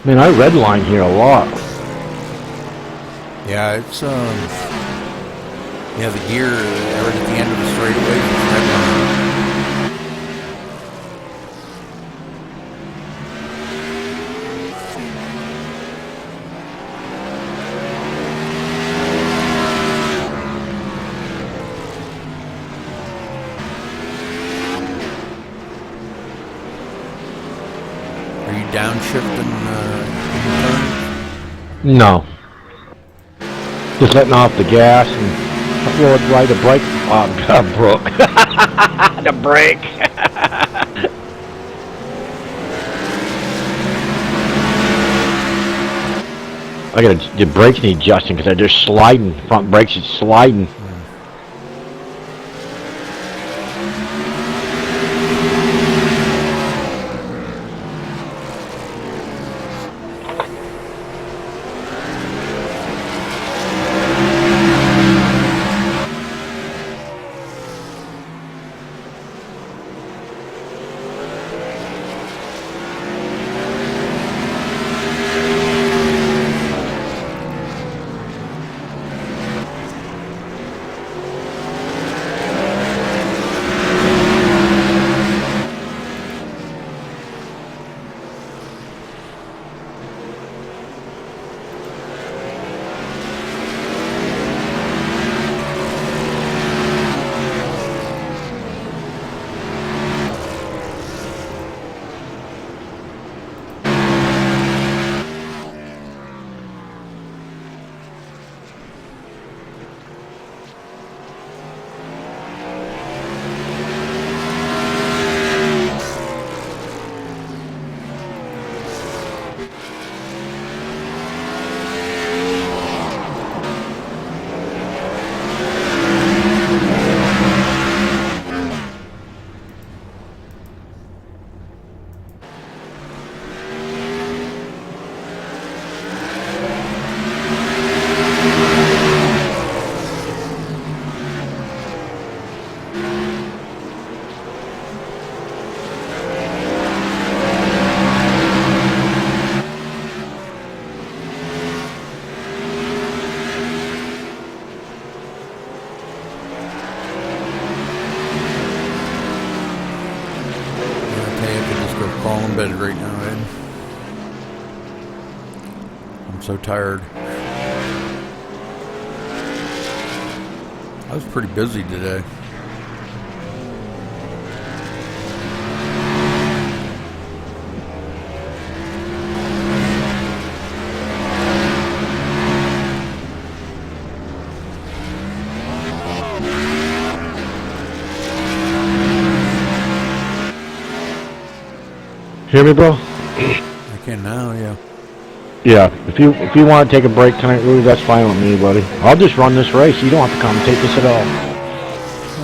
Man, I redline here a lot. Yeah, it's yeah, the gear right at the end of the straightaway is redline. Are you downshifting in the turn? No. Just letting off the gas and ride the brake. Brooke. The brake. I gotta, the brakes need adjusting because they're just sliding. Front brakes is sliding. Crawl in bed right now, Ed. I'm so tired. I was pretty busy today. Hear me, bro? I can now, yeah. Yeah, if you want to take a break tonight, Rudy, that's fine with me, buddy. I'll just run this race. You don't have to commentate this at all.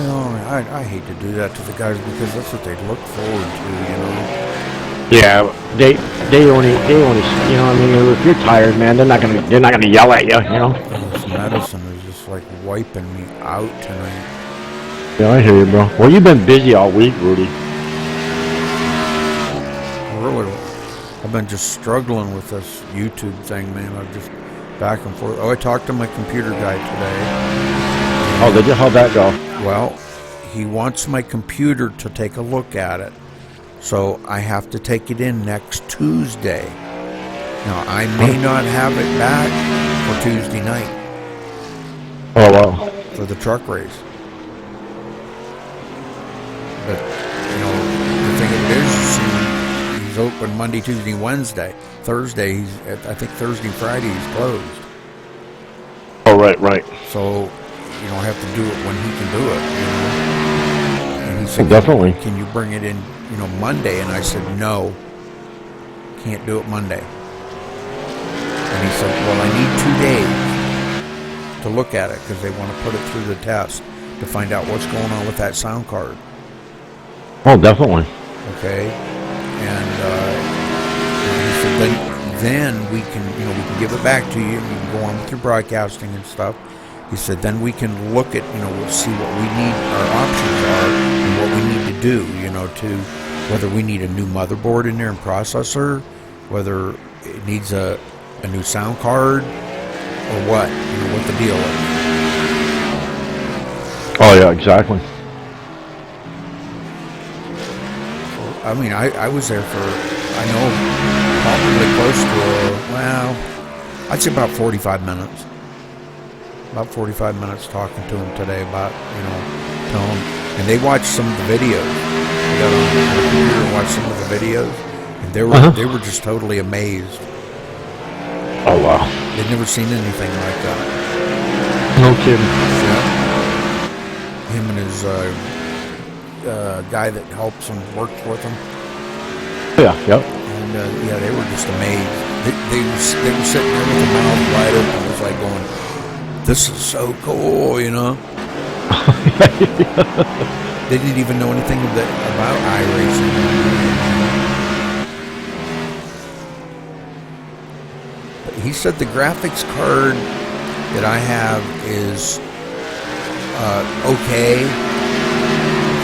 Well, I hate to do that to the guys because that's what they look forward to, you know. Yeah, they only you know what I mean. If you're tired, man, they're not gonna yell at you, you know. This medicine is just like wiping me out tonight. Yeah, I hear you, bro. Well, you've been busy all week, Rudy. Really, I've been just struggling with this YouTube thing, man. I'm just back and forth. Oh, I talked to my computer guy today. Oh, did you? How'd that go? Well, he wants my computer to take a look at it. So I have to take it in next Tuesday. Now, I may not have it back for Tuesday night. Oh, wow. For the truck race. But, you know, the thing of it is, he's open Monday, Tuesday, Wednesday. Thursday, I think Thursday, Friday, he's closed. Oh, right. So, you know, I have to do it when he can do it, you know. And he said, well, definitely. Can you bring it in, you know, Monday? And I said, no, can't do it Monday. And he said, well, I need 2 days to look at it because they want to put it through the test to find out what's going on with that sound card. Oh, definitely. Okay. And he said, then we can, you know, we can give it back to you and you can go on with your broadcasting and stuff. He said, then we can look at, you know, we'll see what we need, our options are, and what we need to do, you know, to whether we need a new motherboard in there and processor, whether it needs a new sound card or what? You know, what the deal is. Oh yeah, exactly. I mean, I was there for, I know, probably close to, well, I'd say about 45 minutes. About 45 minutes talking to them today about, you know, telling them. And they watched some of the videos. They got on the computer and watched some of the videos. And they were just totally amazed. Oh wow. They'd never seen anything like that. No kidding. Yeah. Him and his guy that helps him, works with him. Yeah, yep. And yeah, they were just amazed. They were sitting there with their mouth wide open. It was like going, "This is so cool," you know. They didn't even know anything about iRacing. But he said the graphics card that I have is okay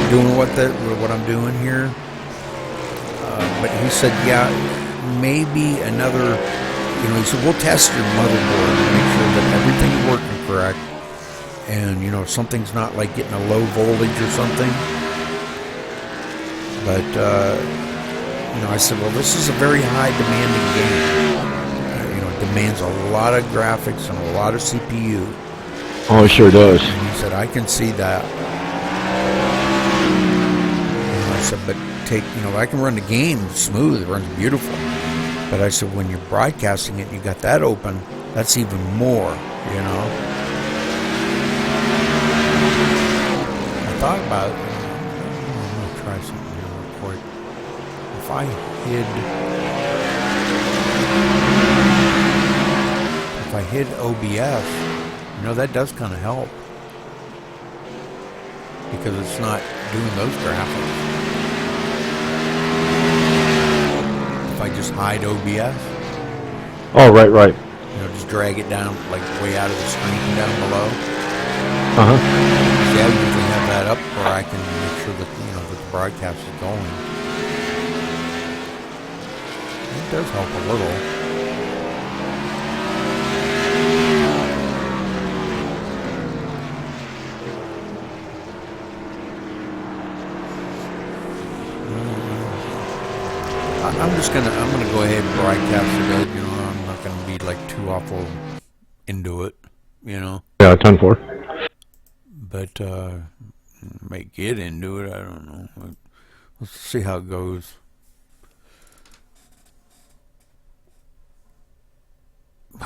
for doing what I'm doing here. But he said, yeah, maybe another, you know, he said, we'll test your motherboard and make sure that everything's working correct. And, you know, something's not like getting a low voltage or something. But, you know, I said, well, this is a very high demanding game. You know, it demands a lot of graphics and a lot of CPU. Oh, it sure does. And he said, I can see that. And I said, but you know, I can run the game smooth, it runs beautiful. But I said, when you're broadcasting it and you got that open, that's even more, you know. I thought about it. I'm going to try something here real quick. If I hid OBS, you know, that does kind of help. Because it's not doing those graphics. I just hide OBS. Oh, right. You know, just drag it down, like way out of the screen down below. Uh-huh. See, I usually have that up where I can make sure that, you know, that the broadcast is going. It does help a little. I'm gonna go ahead and broadcast it. You know, I'm not gonna be like too awful into it. You know. Yeah, 10-4. But may get into it. I don't know. Let's see how it goes.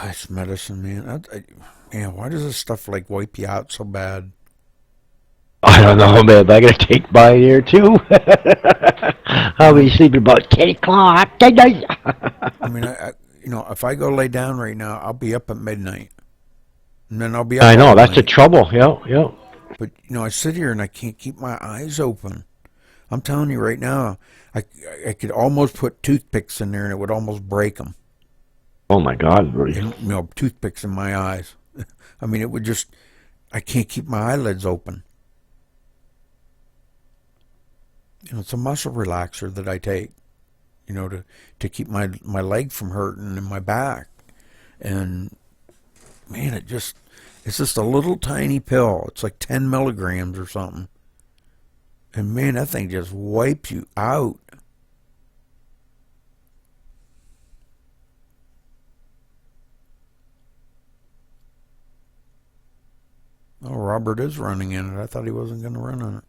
It's medicine, man. Man, why does this stuff like wipe you out so bad? I don't know, man. I gotta take mine here too. I'll be sleeping about 10 o'clock. I mean, you know, if I go lay down right now, I'll be up at midnight, and then I'll be up. I know, all that's night. the trouble. Yeah. But you know, I sit here and I can't keep my eyes open. I'm telling you right now, I could almost put toothpicks in there and it would almost break them. Oh my God, really? And, you know, toothpicks in my eyes. I mean, it would just, I can't keep my eyelids open. You know, it's a muscle relaxer that I take, you know, to keep my leg from hurting and my back. And man, it's just a little tiny pill. It's like 10 milligrams or something. And man, that thing just wipes you out. Oh, Robert is running in it. I thought he wasn't going to run on it.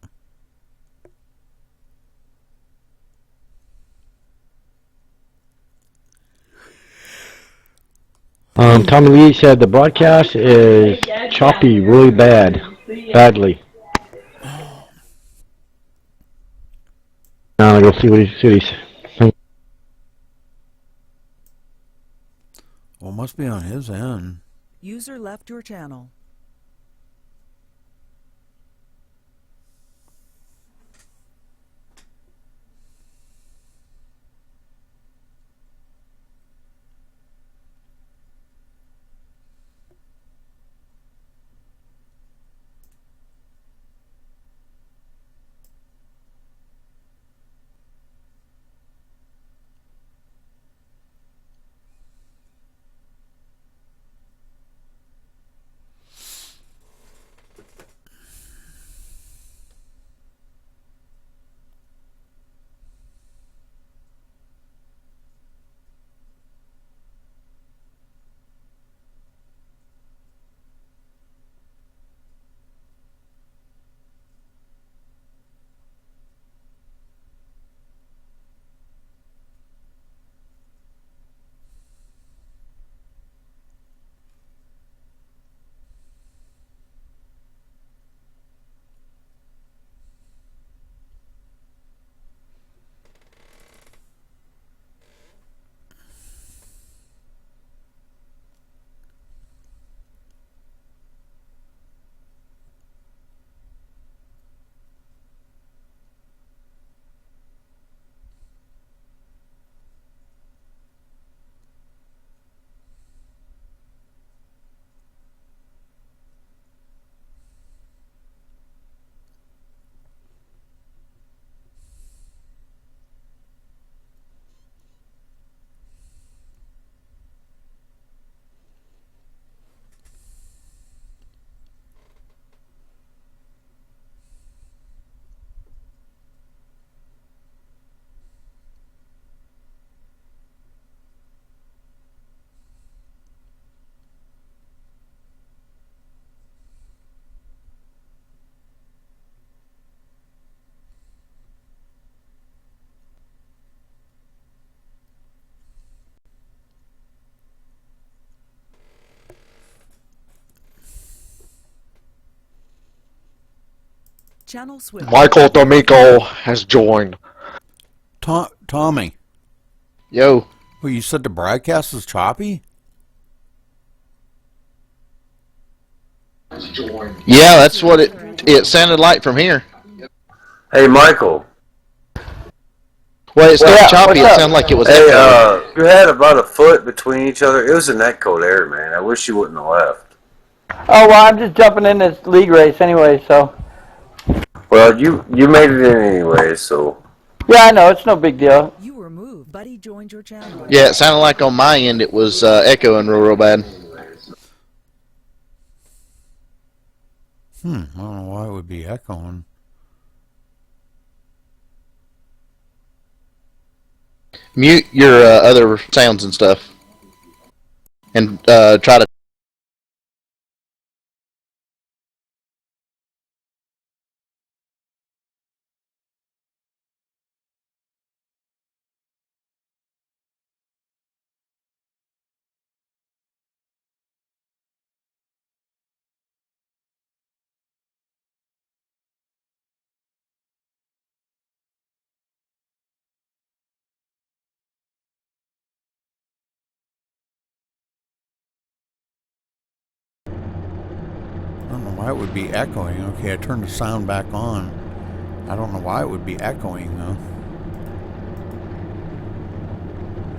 Tommy Lee said the broadcast is choppy really badly. Now you'll see what he's saying. Well, it must be on his end. User left your channel. Channel switch. Michael D'Amico has joined. Tommy. Yo. Well, you said the broadcast was choppy? Yeah, that's what it sounded like from here. Hey, Michael. Well, it's not Yeah, choppy. It what's up? sounded like it was Hey, echoing. you had about a foot between each other. It was an echo there, man. I wish you wouldn't have left. Oh, well, I'm just jumping in this league race anyway, so. Well, you made it in anyway, so. Yeah, I know. It's no big deal. You were moved. Buddy joined your channel. Yeah, it sounded like on my end it was echoing real bad. I don't know why it would be echoing. Mute your other sounds and stuff. And try to... I don't know why it would be echoing. Okay, I turned the sound back on. I don't know why it would be echoing, though.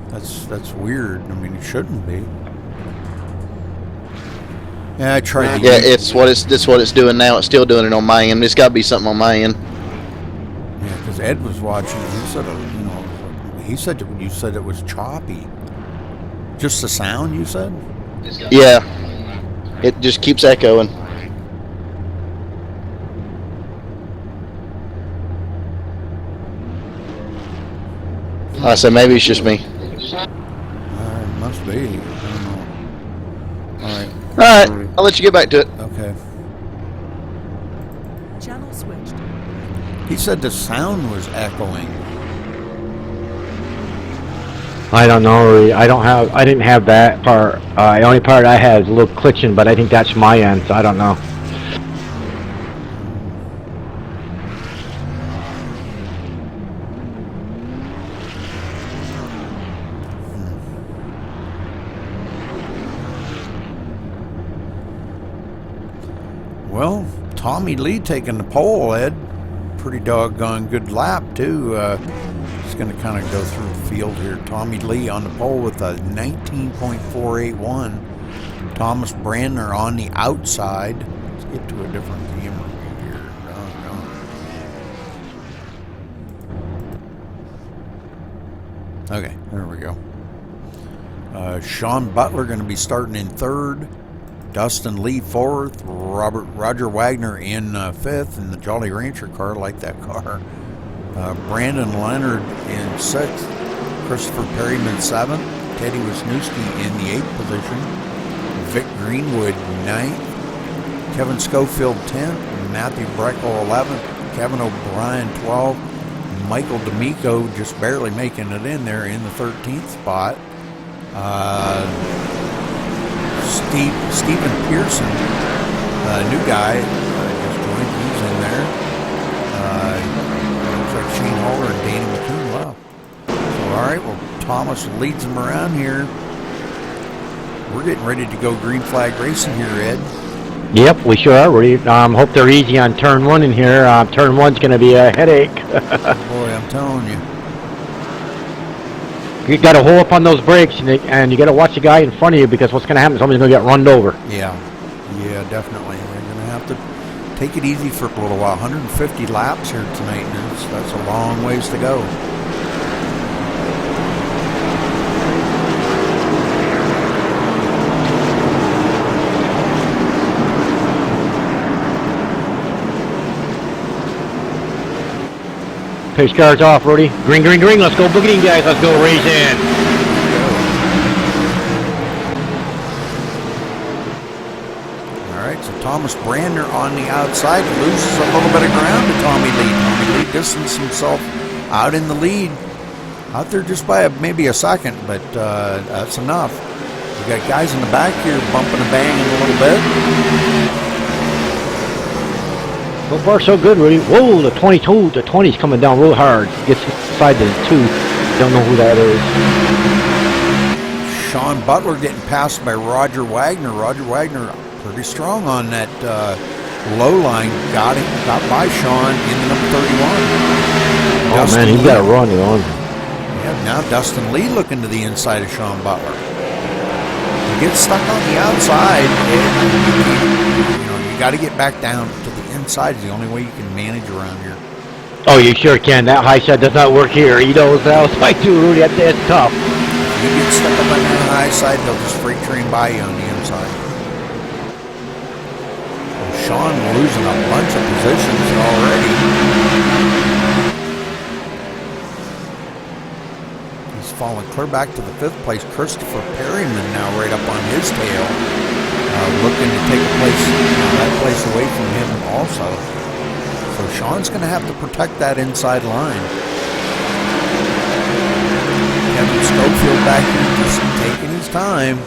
That's weird. I mean, it shouldn't be. Yeah, I tried to... Yeah, it's what it's doing now. It's still doing it on my end. It's got to be something on my end. Yeah, because Ed was watching. He said, you said it was choppy. Just the sound, you said? Yeah. It just keeps echoing. I said maybe it's just me. It must be. I don't know. Alright. Alright, I'll let you get back to it. Okay. Channel switched. He said the sound was echoing. I don't know. I didn't have that part. The only part I had is a little glitching, but I think that's my end, so I don't know. Well, Tommy Lee taking the pole, Ed. Pretty doggone good lap, too. Just going to kind of go through the field here. Tommy Lee on the pole with a 19.481. Thomas Brandner on the outside. Let's get to a different camera here. Okay, there we go. Sean Butler going to be starting in third. Dustin Lee fourth, Roger Wagner in fifth in the Jolly Rancher car. Like that car. Brandon Leonard in sixth, Christopher Perryman seventh, Teddy Wisniewski in the eighth position, Vic Greenwood ninth, Kevin Schofield 10th, Matthew Breckel 11th, Kevin O'Brien 12th, Michael D'Amico just barely making it in there in the 13th spot. Stephen Pearson, new guy, just joined. He's in there. Looks like Shane Haller and Danny McCoon left. So, all right, well, Thomas leads them around here. We're getting ready to go green flag racing here, Ed. Yep, we sure are. We hope they're easy on turn one in here. Turn one's going to be a headache. Boy, I'm telling you. You got to hold up on those brakes, and you got to watch the guy in front of you, because what's going to happen is somebody's going to get run over. Yeah, definitely. We're going to have to take it easy for a little while. 150 laps here tonight, and that's a long ways to go. Pace cars off, Rudy. Green, green, green. Let's go boogieing, guys. Let's go racing. All right, so Thomas Brandner on the outside loses a little bit of ground to Tommy Lee. Tommy Lee distanced himself out in the lead. Out there just by maybe a second, but that's enough. We got guys in the back here bumping and banging a little bit. So far, so good, Rudy. Whoa, the 22, the 20's coming down real hard. Gets inside the 2. Don't know who that is. Sean Butler getting passed by Roger Wagner. Roger Wagner pretty strong on that low line. Got by Sean in the number 31. Oh, man, he's got a run, Yeah, now Dustin Lee looking to the inside of Sean Butler. He gets stuck on the outside. You got to get back down to the inside. Is the only way you can manage around here. Oh, you sure can. That high side does not work here. He knows that. Spike too, Rudy. That's tough. If you get stuck up on the high side, they'll just freight train by you on the inside. Well, Sean losing a bunch of positions already. He's falling clear back to the 5th place. Christopher Perryman now right up on his tail. Looking to take that place away from him also. So Sean's going to have to protect that inside line. Kevin Schofield back here just taking his time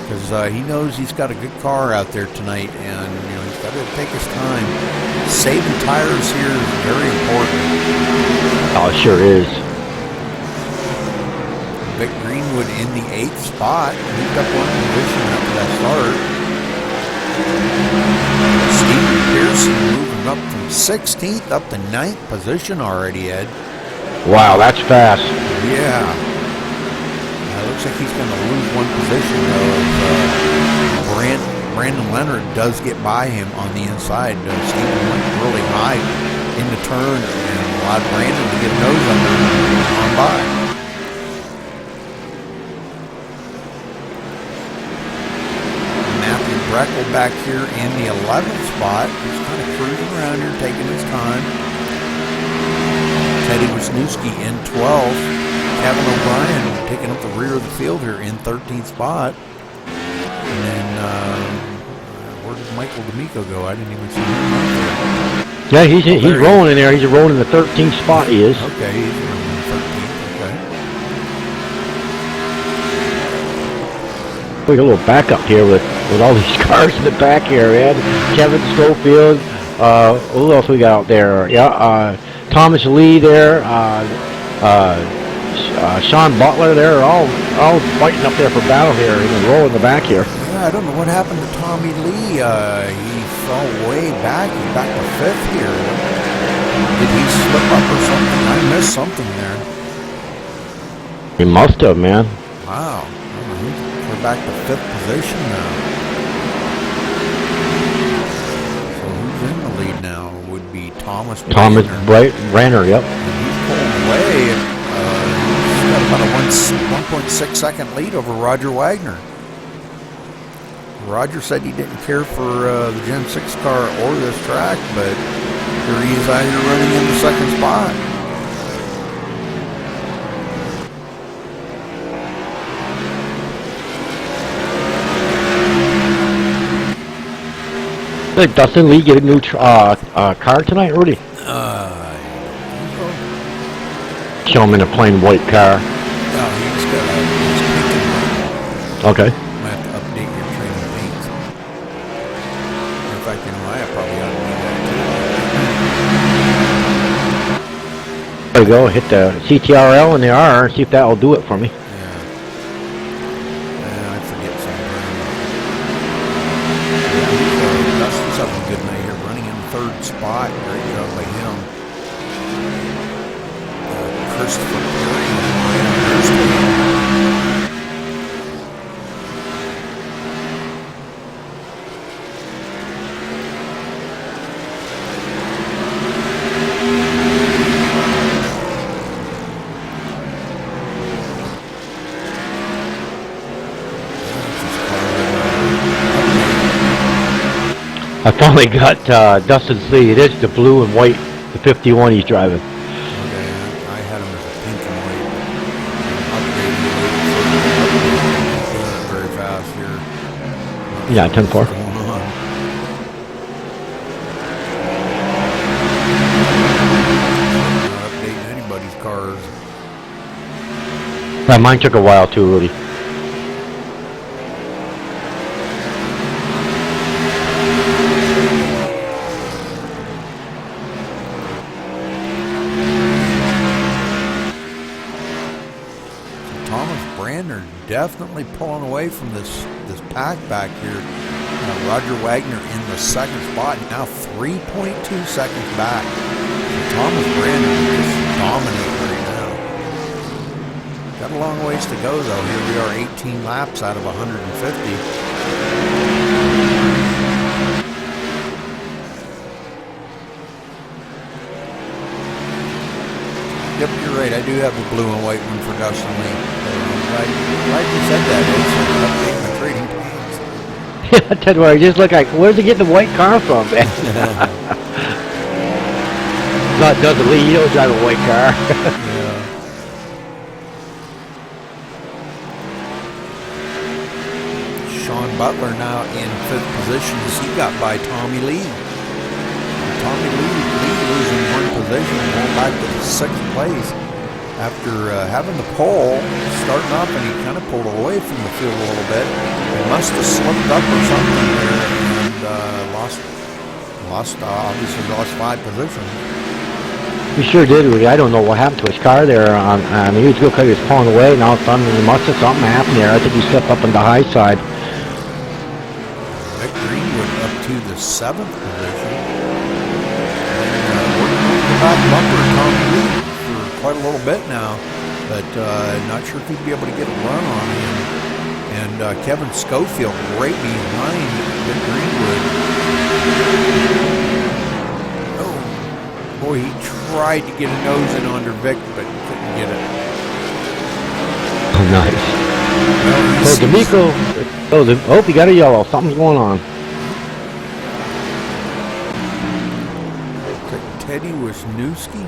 because he knows he's got a good car out there tonight, and he's got to take his time. Saving tires here is very important. Oh, it sure is. Vic Greenwood in the 8th spot. Moved up 1 position after that start. Stephen Pearson moving up from 16th up to 9th position already, Ed. Wow, that's fast. Yeah. It looks like he's going to lose 1 position, though. Brandon Leonard does get by him on the inside. Stephen went really high in the turn and allowed Brandon to get a nose under and on by. Breckel back here in the 11th spot. He's kind of cruising around here, taking his time. Teddy Wisniewski in 12th. Kevin O'Brien taking up the rear of the field here in 13th spot. And then, where did Michael D'Amico go? I didn't even see him. Yeah, he's rolling in there. He's rolling in the 13th spot, he is. Okay, he's rolling in the 13th. Okay. We got a little backup here with all these cars in the back here, man. Kevin Schofield. Who else we got out there? Yeah, Thomas Lee there. Sean Butler there. All fighting up there for battle here. He's rolling in the back here. Yeah, I don't know what happened to Tommy Lee. He fell way back. He's back to 5th here. Did he slip up or something? I missed something there. He must have, man. Wow. We're back to 5th position now. So who's in the lead now? Would be Thomas Branner, yep. And he's pulling away. He's got about a 1.6 second lead over Roger Wagner. Roger said he didn't care for the Gen 6 car or this track, but here he is out here running in the 2nd spot. Did Dustin Lee get a new car tonight, Rudy? Show him in a plain white car. No, he's got a Okay. might have to update your training paint. In fact, I probably ought to do that too. There you go. Hit the CTRL and the R and see if that will do it for me. I forget sometimes. Dustin's having a good night here, running in 3rd spot. Great job by him. Christopher Perry right on first team. I finally got Dustin Lee. It is the blue and white, the 51 he's driving. Okay, I had him as a pink and white. Upgraded very fast here. Yeah, 10-4. What's going on? Not updating anybody's cars. Mine took a while too, Rudy. Brandner definitely pulling away from this pack back here. Roger Wagner in the second spot, now 3.2 seconds back. Thomas Brandner is just dominating right now. Got a long ways to go though. Here we are, 18 laps out of 150. Yep, you're right. I do have a blue and white one for Dustin Lee. Glad you said that. It's updating my trading plans. I tell you what, I just look like, where's he getting the white car from, man? Not Dustin Lee, he don't drive a white car. Yeah. Sean Butler now in 5th position as he got by Tommy Lee. Tommy Lee losing 1 position, going back to 6th place after having the pole, starting up, and he kind of pulled away from the field a little bit. He must have slipped up or something there and obviously lost 5 positions. He sure did, Rudy. I don't know what happened to his car there. He was good because he was pulling away, and all of a sudden, he must have something happened there. I think he slipped up on the high side. Vic Greenwood up to the 7th position. Working on the back bumper of Tommy Lee for quite a little bit now, but not sure if he'd be able to get a run on him. And Kevin Schofield right behind Vic Greenwood. Oh, boy, he tried to get a nose in under Vic, but couldn't get it. Oh, nice. Well, So, D'Amico, oh, he got a yellow. Something's going on. Teddy Wisniewski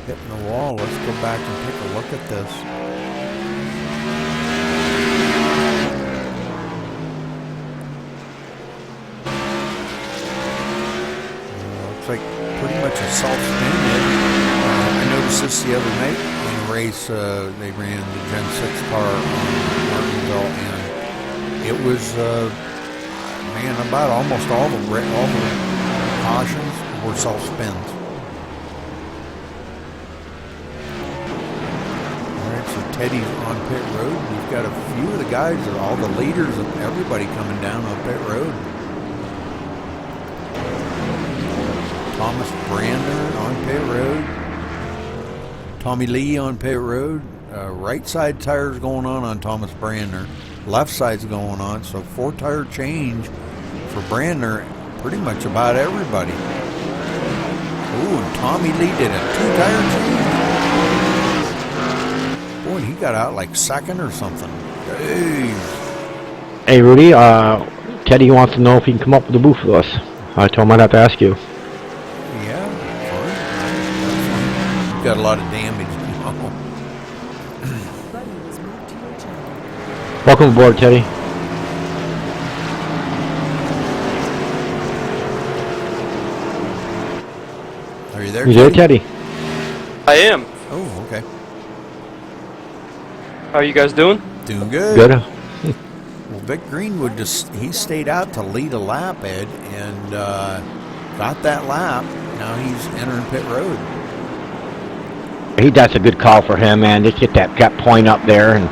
hitting the wall. Let's go back and take a look at this. Looks like pretty much a self-spin. I noticed this the other night in a race. They ran the Gen 6 car on Martinsville, and it was, about almost all the cautions were self-spins. Alright, so Teddy's on pit road. We've got a few of the guys, all the leaders of everybody coming down on pit road. Thomas Brandner on pit road. Tommy Lee on pit road. Right side tires going on Thomas Brandner. Left side's going on, so 4-tire change for Brandner. Pretty much about everybody. Ooh, and Tommy Lee did a 2-tire change. Boy, he got out like 2nd or something. Jeez. Hey, Rudy, Teddy wants to know if he can come up with the booth with us. I told him I'd have to ask you. Yeah, fine. Got a lot of damage. Buddy was moved to your channel. Welcome aboard, Teddy. Are you there, You there, Teddy? I am. Oh, okay. How are you guys doing? Doing good. Good. Well, Vic Greenwood he stayed out to lead a lap, Ed, and got that lap. Now he's entering pit road. That's a good call for him, man. Just get that point up there, and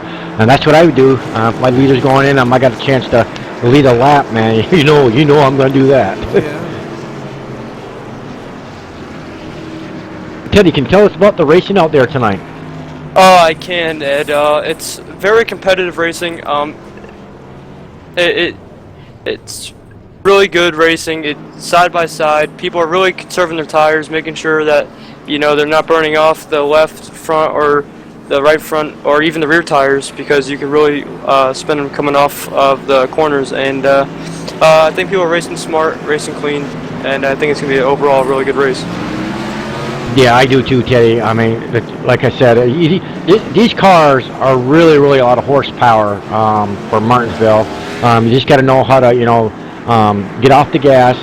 that's what I would do. My leader's going in. I got a chance to lead a lap, man. You know, I'm going to do that. Yeah. Teddy, can you tell us about the racing out there tonight? Oh, I can, Ed. It's very competitive racing. It's really good racing. It's side by side. People are really conserving their tires, making sure that they're not burning off the left front or the right front or even the rear tires, because you can really spin them coming off of the corners. And I think people are racing smart, racing clean, and I think it's going to be an overall really good race. Yeah, I do too, Teddy. I mean, like I said, these cars are really, really a lot of horsepower for Martinsville. You just got to know how to, get off the gas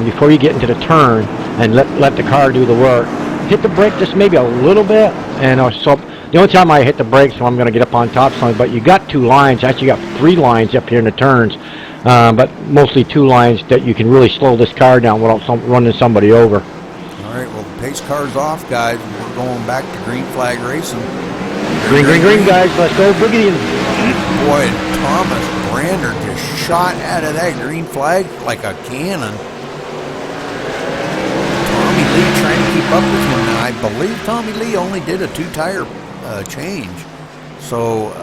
before you get into the turn and let the car do the work. Hit the brake just maybe a little bit, and so the only time I hit the brakes, so I'm going to get up on top of something. But you got 2 lines. Actually, you got 3 lines up here in the turns, but mostly 2 lines that you can really slow this car down without running somebody over. All right, well, the pace car's off, guys. We're going back to green flag racing. Green, green, green, guys. Let's go boogieing. Boy, Thomas Brander just shot out of that green flag like a cannon. Tommy Lee trying to keep up with him. Now, I believe Tommy Lee only did a 2-tire change. So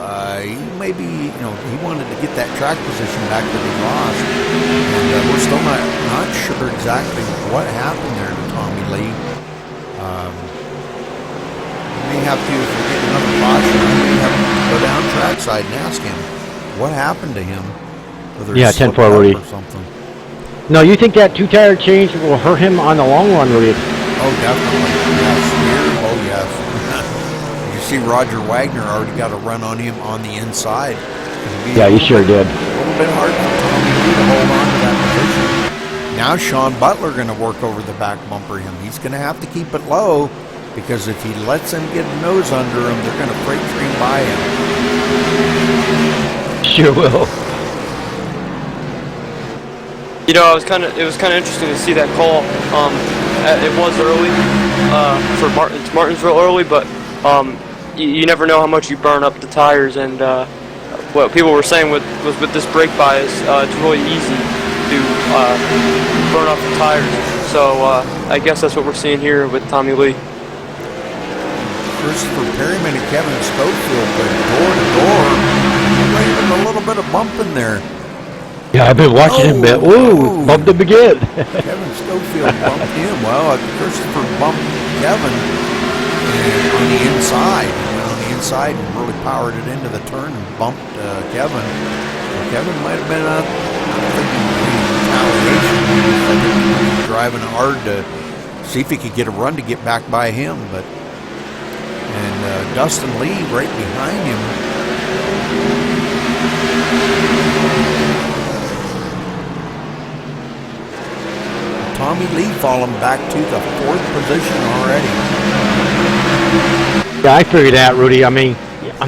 he maybe, you know, he wanted to get that track position back that he lost. And we're still not sure exactly what happened there to Tommy Lee. May have to, if we get another caution, we may have to go down trackside and ask him what happened to him. Whether he Yeah, slipped 10-4, up Rudy. or something. No, you think that 2-tire change will hurt him on the long run, Rudy? Oh, definitely. Yes. Here, oh, yes. You see Roger Wagner already got a run on him on the inside. Yeah, he sure did. A little bit hard for Tommy Lee to hold on to that position. Now Sean Butler going to work over the back bumper him. He's going to have to keep it low, because if he lets them get a nose under him, they're going to freight train by him. Sure will. You know, it was kind of interesting to see that call. It was early for Martinsville early, but you never know how much you burn up the tires. And what people were saying was with this brake bias, it's really easy to burn off the tires. So I guess that's what we're seeing here with Tommy Lee. Christopher Perryman and Kevin Schofield, but door to door, even a little bit of bump in there. Yeah, I've been watching him. Ooh, bumped him again. Kevin Schofield bumped him. Well, Christopher bumped Kevin on the inside. On the inside and really powered it into the turn and bumped Kevin. Well, Kevin might have been thinking retaliation. I think he was driving hard to see if he could get a run to get back by him, but. And Dustin Lee right behind him. Tommy Lee falling back to the 4th position already. Yeah, I figured that, Rudy. I mean,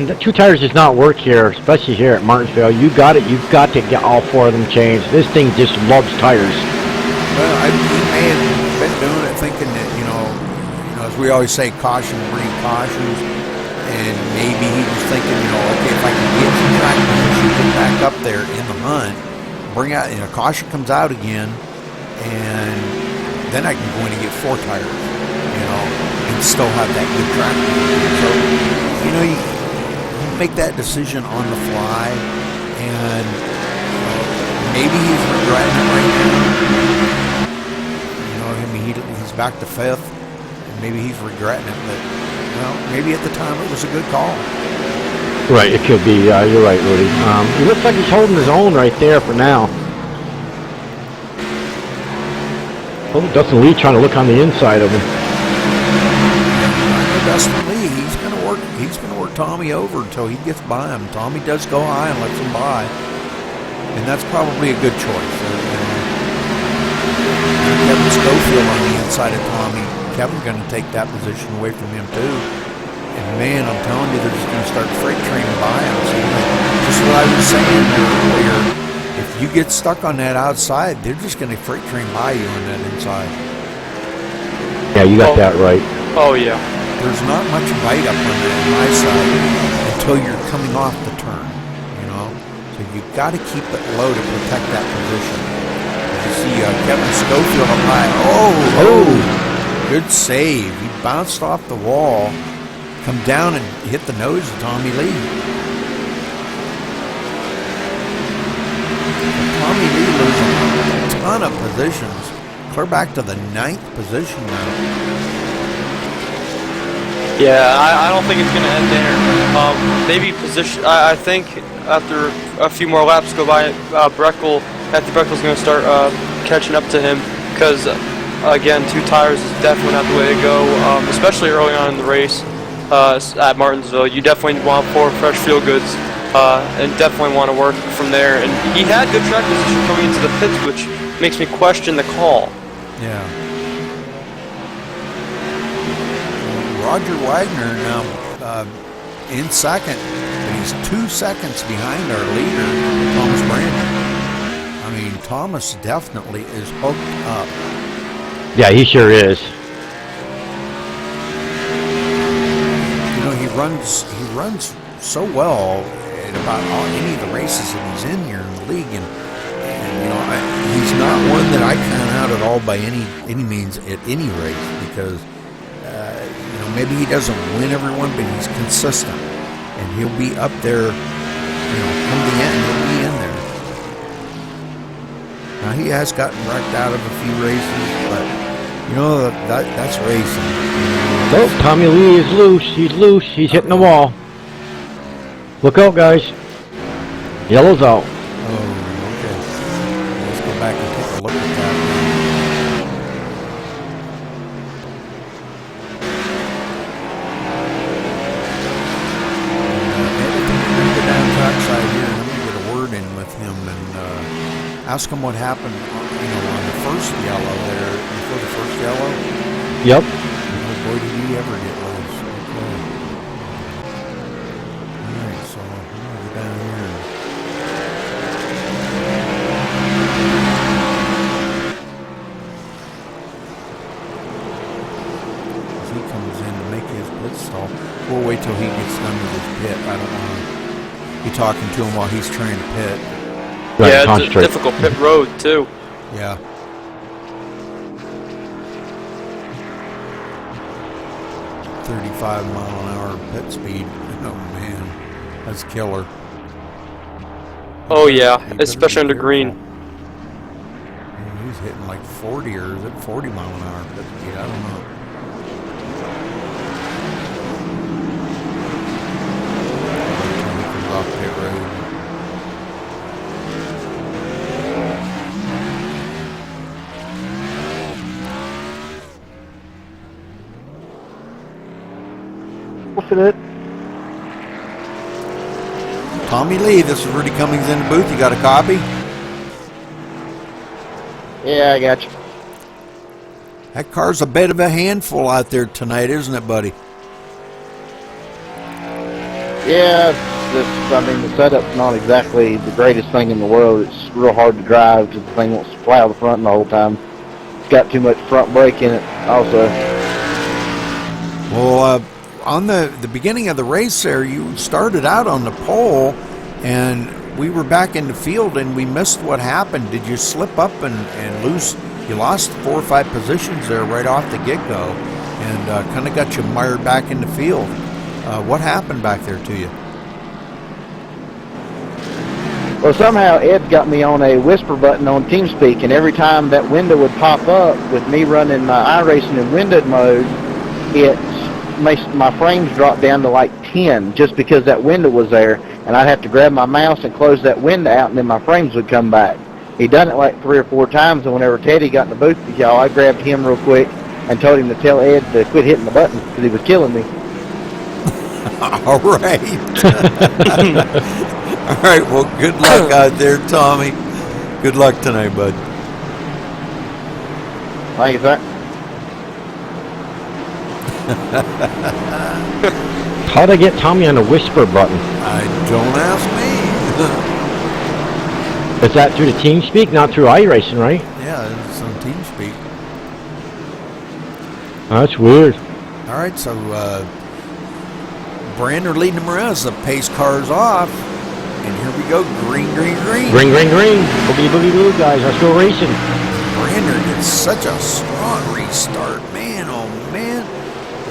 the 2 tires does not work here, especially here at Martinsville. You've got to get all 4 of them changed. This thing just loves tires. Well, he may have been doing it thinking that, you know, as we always say, caution breeds cautions. And maybe he was thinking, you know, okay, if I can get some track position, get back up there in the hunt, bring out, you know, caution comes out again, and then I can go in and get 4 tires, you know, and still have that good track position. So, you know, you make that decision on the fly, and maybe he's regretting it right now. You know, I mean, he's back to 5th, and maybe he's regretting it, but. Well, maybe at the time it was a good call. Right, it could be. You're right, Rudy. He looks like he's holding his own right there for now. Oh, Dustin Lee trying to look on the inside of him. Dustin Lee, he's going to work Tommy over until he gets by him. Tommy does go high and lets him by, and that's probably a good choice. Kevin Schofield on the inside of Tommy. Kevin's going to take that position away from him too. And man, I'm telling you, they're just going to start freight training by him. So, just what I was saying earlier, if you get stuck on that outside, they're just going to freight train by you on that inside. Yeah, you got that right. Oh, yeah. There's not much bite up on that my side until you're coming off the turn, you know. So you've got to keep it low to protect that position. You see Kevin Schofield up high. Oh! Good save. He bounced off the wall, come down and hit the nose of Tommy Lee. Tommy Lee losing a ton of positions. Clear back to the 9th position now. Yeah, I don't think it's going to end there. Maybe position. I think after a few more laps go by, Matthew Breckel's going to start catching up to him because. Again, 2 tires is definitely not the way to go, especially early on in the race at Martinsville. You definitely want 4 fresh feel goods and definitely want to work from there. And he had good track position coming into the pits, which makes me question the call. Yeah. Roger Wagner now in 2nd, but he's 2 seconds behind our leader, Thomas Brandon. I mean, Thomas definitely is hooked up. Yeah, he sure is. You know, he runs so well in about any of the races that he's in here in the league, and you know, he's not one that I count out at all by any means at any race, because you know, maybe he doesn't win every one, but he's consistent, and he'll be up there. You know, come the end, he'll be in there. Now he has gotten wrecked out of a few races, but you know, that's racing. Nope, Tommy Lee is loose. He's loose. He's hitting the wall. Look out, guys. Yellow's out. Oh, okay. Let's go back and take a look at that. Go down trackside here, and I'm going to get a word in with him and ask him what happened, you know, on the first yellow there, before the first yellow. Yep. Oh boy, did he ever get loose. Okay. Alright, so I'm going to go down here. As he comes in to make his pit stall, we'll wait till he gets done with his pit. I don't want to be talking to him while he's trying to pit. Right, Yeah, it's a concentrate. difficult pit road too. Yeah. 35-mile-an-hour pit speed. Oh man, that's killer. Oh yeah, especially under green. Man, he's hitting like 40, or is it 40 mile an hour pit speed? I don't know. Until he comes off pit road. Tommy Lee, this is Rudy Cummings in the booth. You got a copy? Yeah, I got you. That car's a bit of a handful out there tonight, isn't it, buddy? Yeah, I mean, the setup's not exactly the greatest thing in the world. It's real hard to drive because the thing wants to plow the front the whole time. It's got too much front brake in it also. Well, on the beginning of the race there, you started out on the pole, and we were back in the field, and we missed what happened. Did you slip up and lose? You lost 4 or 5 positions there right off the get-go, and kind of got you mired back in the field. What happened back there to you? Well, somehow Ed got me on a whisper button on TeamSpeak, and every time that window would pop up with me running my iRacing in windowed mode, my frames dropped down to like 10 just because that window was there, and I'd have to grab my mouse and close that window out, and then my frames would come back. He done it like 3 or 4 times, and whenever Teddy got in the booth with y'all, I grabbed him real quick and told him to tell Ed to quit hitting the buttons because he was killing me. All right. All right, well, good luck out there, Tommy. Good luck tonight, bud. Thank you, sir. How'd I get Tommy on the whisper button? Don't ask me. Is that through the TeamSpeak, not through iRacing, right? Yeah, it's on TeamSpeak. Oh, that's weird. All right, so Brander leading the Marez. The pace car's off. And here we go. Green, green, green. Green, green, green. Boogie, boogie, blue, guys. Let's go racing. Brander gets such a strong restart. Man, oh man.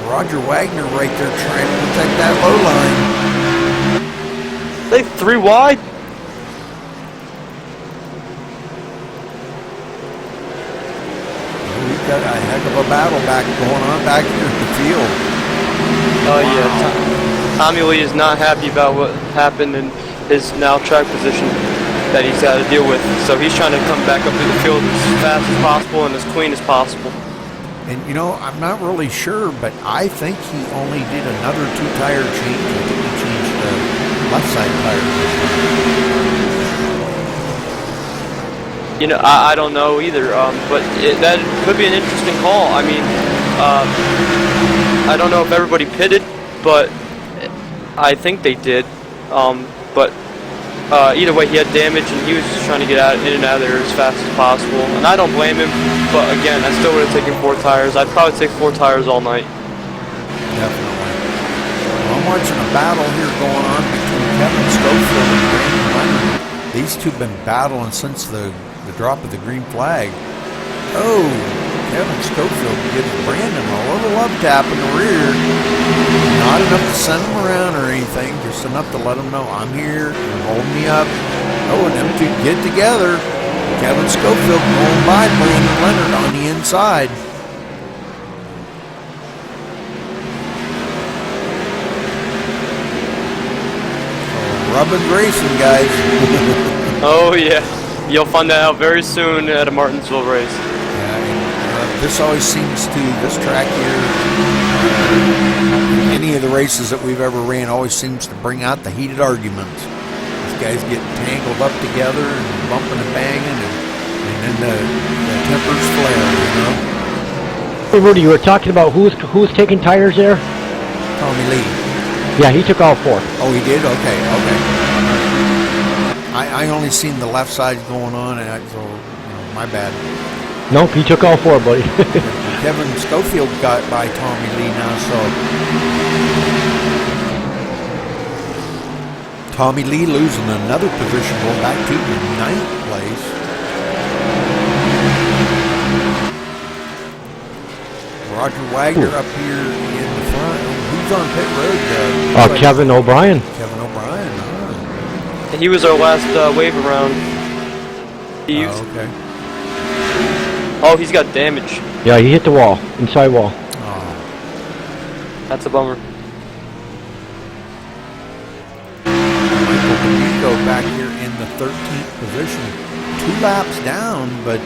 Roger Wagner right there trying to protect that low line. They 3 wide. We've got a heck of a battle going on back here in the field. Oh yeah, Tommy Lee is not happy about what happened in his now track position that he's got to deal with. So he's trying to come back up to the field as fast as possible and as clean as possible. And you know, I'm not really sure, but I think he only did another 2-tire change. I think he changed the left side tire. You know, I don't know either, but that could be an interesting call. I mean, I don't know if everybody pitted, but I think they did. But either way, he had damage, and he was just trying to get in and out of there as fast as possible. And I don't blame him, but again, I still would have taken 4 tires. I'd probably take 4 tires all night. Definitely. Well, I'm watching a battle here going on between Kevin Schofield and Brandon Leonard. These two have been battling since the drop of the green flag. Oh, Kevin Schofield gives Brandon a little love tap in the rear. Not enough to send him around or anything, just enough to let him know I'm here, you're holding me up. Oh, and them two get together. Kevin Schofield going by Brandon Leonard on the inside. Rubbing racing, guys. Oh yeah, you'll find that out very soon at a Martinsville race. Yeah, and, this always seems to, this track here, any of the races that we've ever ran always seems to bring out the heated arguments. These guys get tangled up together and bumping and banging, and then the tempers flare, you know. Hey, Rudy, you were talking about who's taking tires there? Tommy Lee. Yeah, he took all 4. Oh, he did? Okay. I only seen the left side going on, and so, my bad. Nope, he took all 4, buddy. Kevin Schofield got by Tommy Lee now, so Tommy Lee losing another position, going back to the 9th place. Roger Wagner up here in the front. Who's on pit road? Kevin O'Brien. Kevin O'Brien. And he was our last wave around. Okay. Oh, he's got damage. Yeah, he hit the wall, inside wall. Oh. That's a bummer. Michael D'Amico back here in the 13th position. 2 laps down, but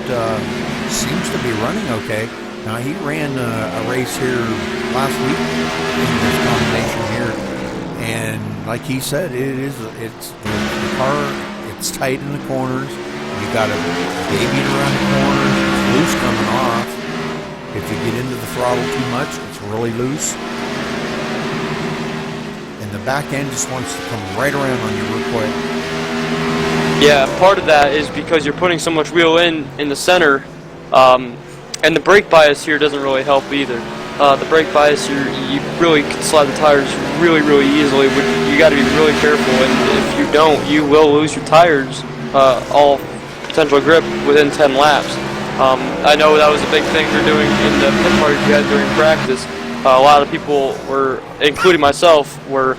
seems to be running okay. Now, he ran a race here last week in this combination here, and like he said, it's the car, it's tight in the corners. You got a baby around the corners, it's loose coming off. If you get into the throttle too much, it's really loose. And the back end just wants to come right around on you real quick. Yeah, part of that is because you're putting so much wheel in the center, and the brake bias here doesn't really help either. The brake bias here, you really can slide the tires really easily, but you got to be really careful, and if you don't, you will lose your tires, all potential grip within 10 laps. I know that was a big thing we're doing in the pit party you had during practice. A lot of people were, including myself, were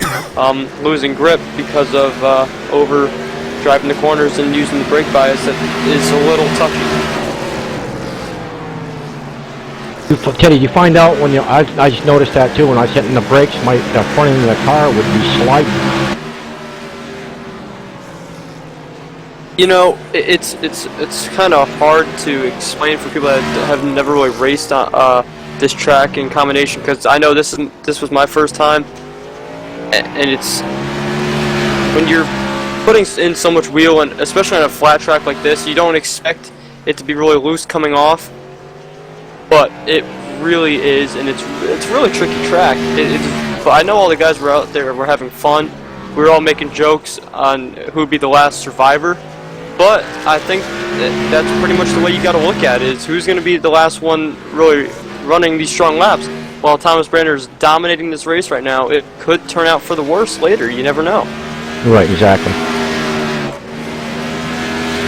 losing grip because of over driving the corners and using the brake bias that is a little touchy. Teddy, you find out when I just noticed that too when I was hitting the brakes, the front end of the car would be sliding. You know, it's kind of hard to explain for people that have never really raced on this track in combination, because I know this was my first time, and it's when you're putting in so much wheel, and especially on a flat track like this, you don't expect it to be really loose coming off. But it really is, and it's really tricky track. But I know all the guys were out there, were having fun. We were all making jokes on who would be the last survivor. But I think that's pretty much the way you got to look at it, is who's going to be the last one really running these strong laps. While Thomas Brander is dominating this race right now, it could turn out for the worse later. You never know. Right, exactly.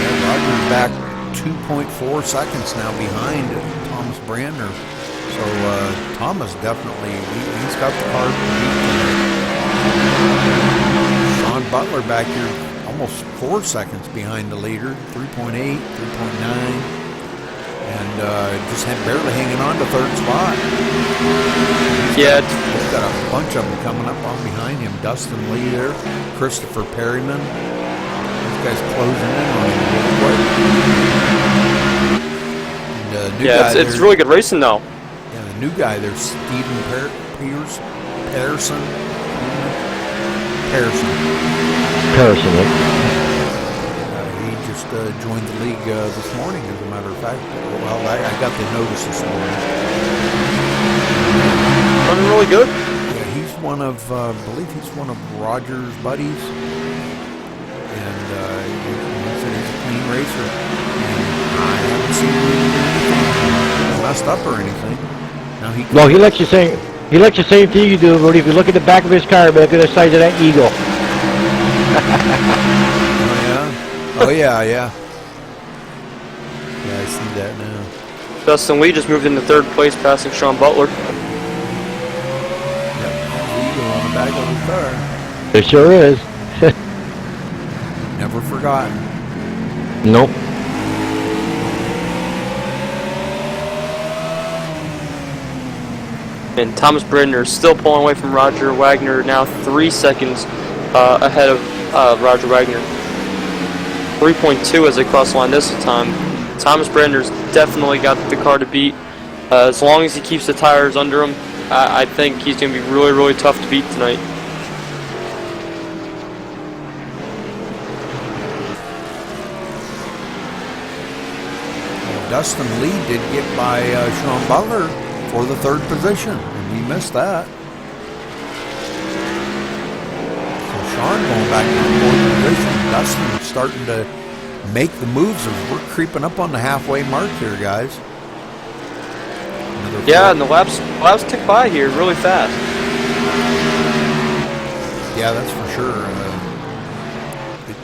Yeah, Roger's back 2.4 seconds now behind Thomas Brander. So Thomas definitely, he's got the car beat. Sean Butler back here almost 4 seconds behind the leader, 3.8, 3.9, and just barely hanging on to third spot. He's got a bunch of them coming up on behind him. Dustin Lee there, Christopher Perryman. These guys closing in on him real quick. And, it's really good racing though. Yeah, the new guy there's Stephen Patterson. He just joined the league this morning, as a matter of fact. Well, I got the notice this morning. Running really good. Yeah, he's one of, I believe he's one of Roger's buddies. And he said he's a clean racer. And I haven't seen him do anything messed up or anything. Now he lets you say He looks the same thing you do, but if you look at the back of his car, look at the size of that eagle. Oh yeah, yeah. Yeah, I see that now. Dustin Lee just moved into third place, passing Sean Butler. Yep, eagle on the back of his car. It sure is. Never forgotten. Nope. And Thomas Bridner is still pulling away from Roger Wagner, now 3 seconds ahead of Roger Wagner. 3.2 as they cross the line this time. Thomas Bridner's definitely got the car to beat. As long as he keeps the tires under him, I think he's going to be really, really tough to beat tonight. Dustin Lee did get by Sean Butler for the third position, and he missed that. So Sean going back to the fourth position. Dustin starting to make the moves as we're creeping up on the halfway mark here, guys. Yeah, and the laps tick by here really fast. Yeah, that's for sure.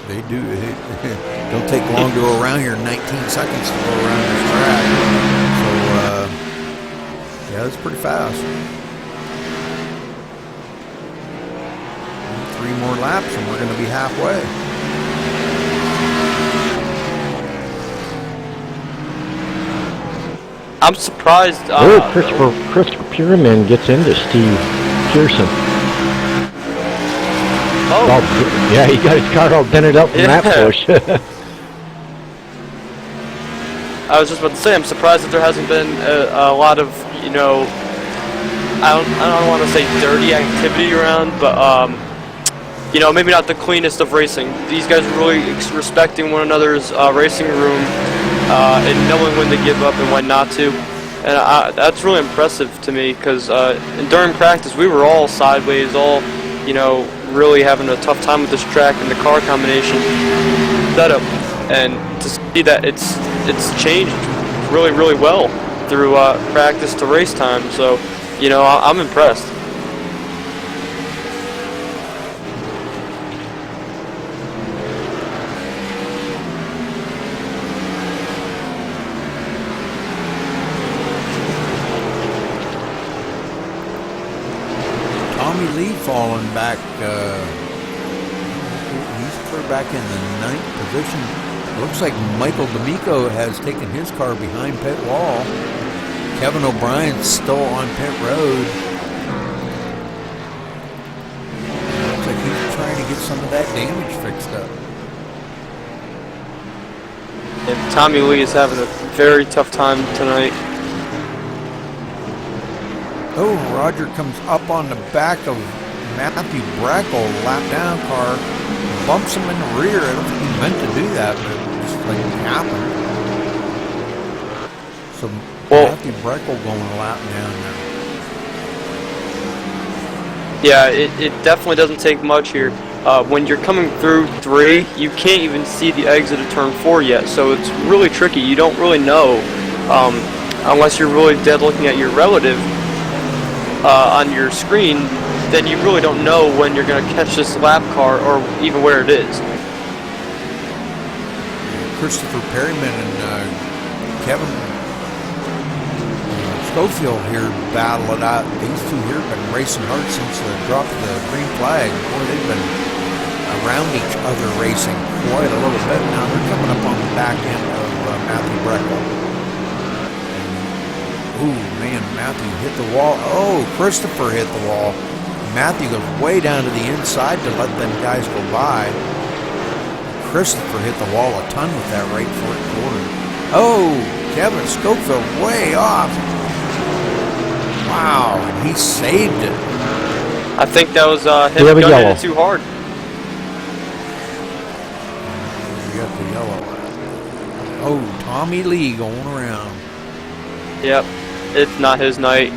They do. Don't take long to go around here. 19 seconds to go around this track. So, yeah, that's pretty fast. 3 more laps and we're going to be halfway. I'm surprised. Christopher Pierman gets into Steve Pearson. Oh. Yeah, he got his car all dented up from that push. I was just about to say, I'm surprised that there hasn't been a lot of, you know, I don't want to say dirty activity around, but you know, maybe not the cleanest of racing. These guys are really respecting one another's racing room and knowing when to give up and when not to. And that's really impressive to me because during practice we were all sideways, all, you know, really having a tough time with this track and the car combination setup. And to see that it's changed really, really well through practice to race time. So, you know, I'm impressed. Tommy Lee falling back. He's clear back in the 9th position. Looks like Michael D'Amico has taken his car behind pit wall. Kevin O'Brien's still on pit road. Looks like he's trying to get some of that damage fixed up. And Tommy Lee is having a very tough time tonight. Oh, Roger comes up on the back of Matthew Brackel, lap down car, bumps him in the rear. I don't think he meant to do that, but it just like happened. So Matthew Brackel going a lap down now. Yeah, it definitely doesn't take much here. When you're coming through 3, you can't even see the exit of turn 4 yet, so it's really tricky. You don't really know, unless you're really dead looking at your relative on your screen, then you really don't know when you're going to catch this lap car or even where it is. Christopher Perryman and Kevin Schofield here battle it out. These two here have been racing hard since the drop of the green flag. Boy, they've been around each other racing quite a little bit. Now they're coming up on the back end of Matthew Breckel. Ooh, man, Matthew hit the wall. Oh, Christopher hit the wall. Matthew goes way down to the inside to let them guys go by. Christopher hit the wall a ton with that right front corner. Oh, Kevin Schofield way off. Wow, and he saved it. I think that was him gunning it too hard. We got the yellow. Oh, Tommy Lee going around. Yep, it's not his night.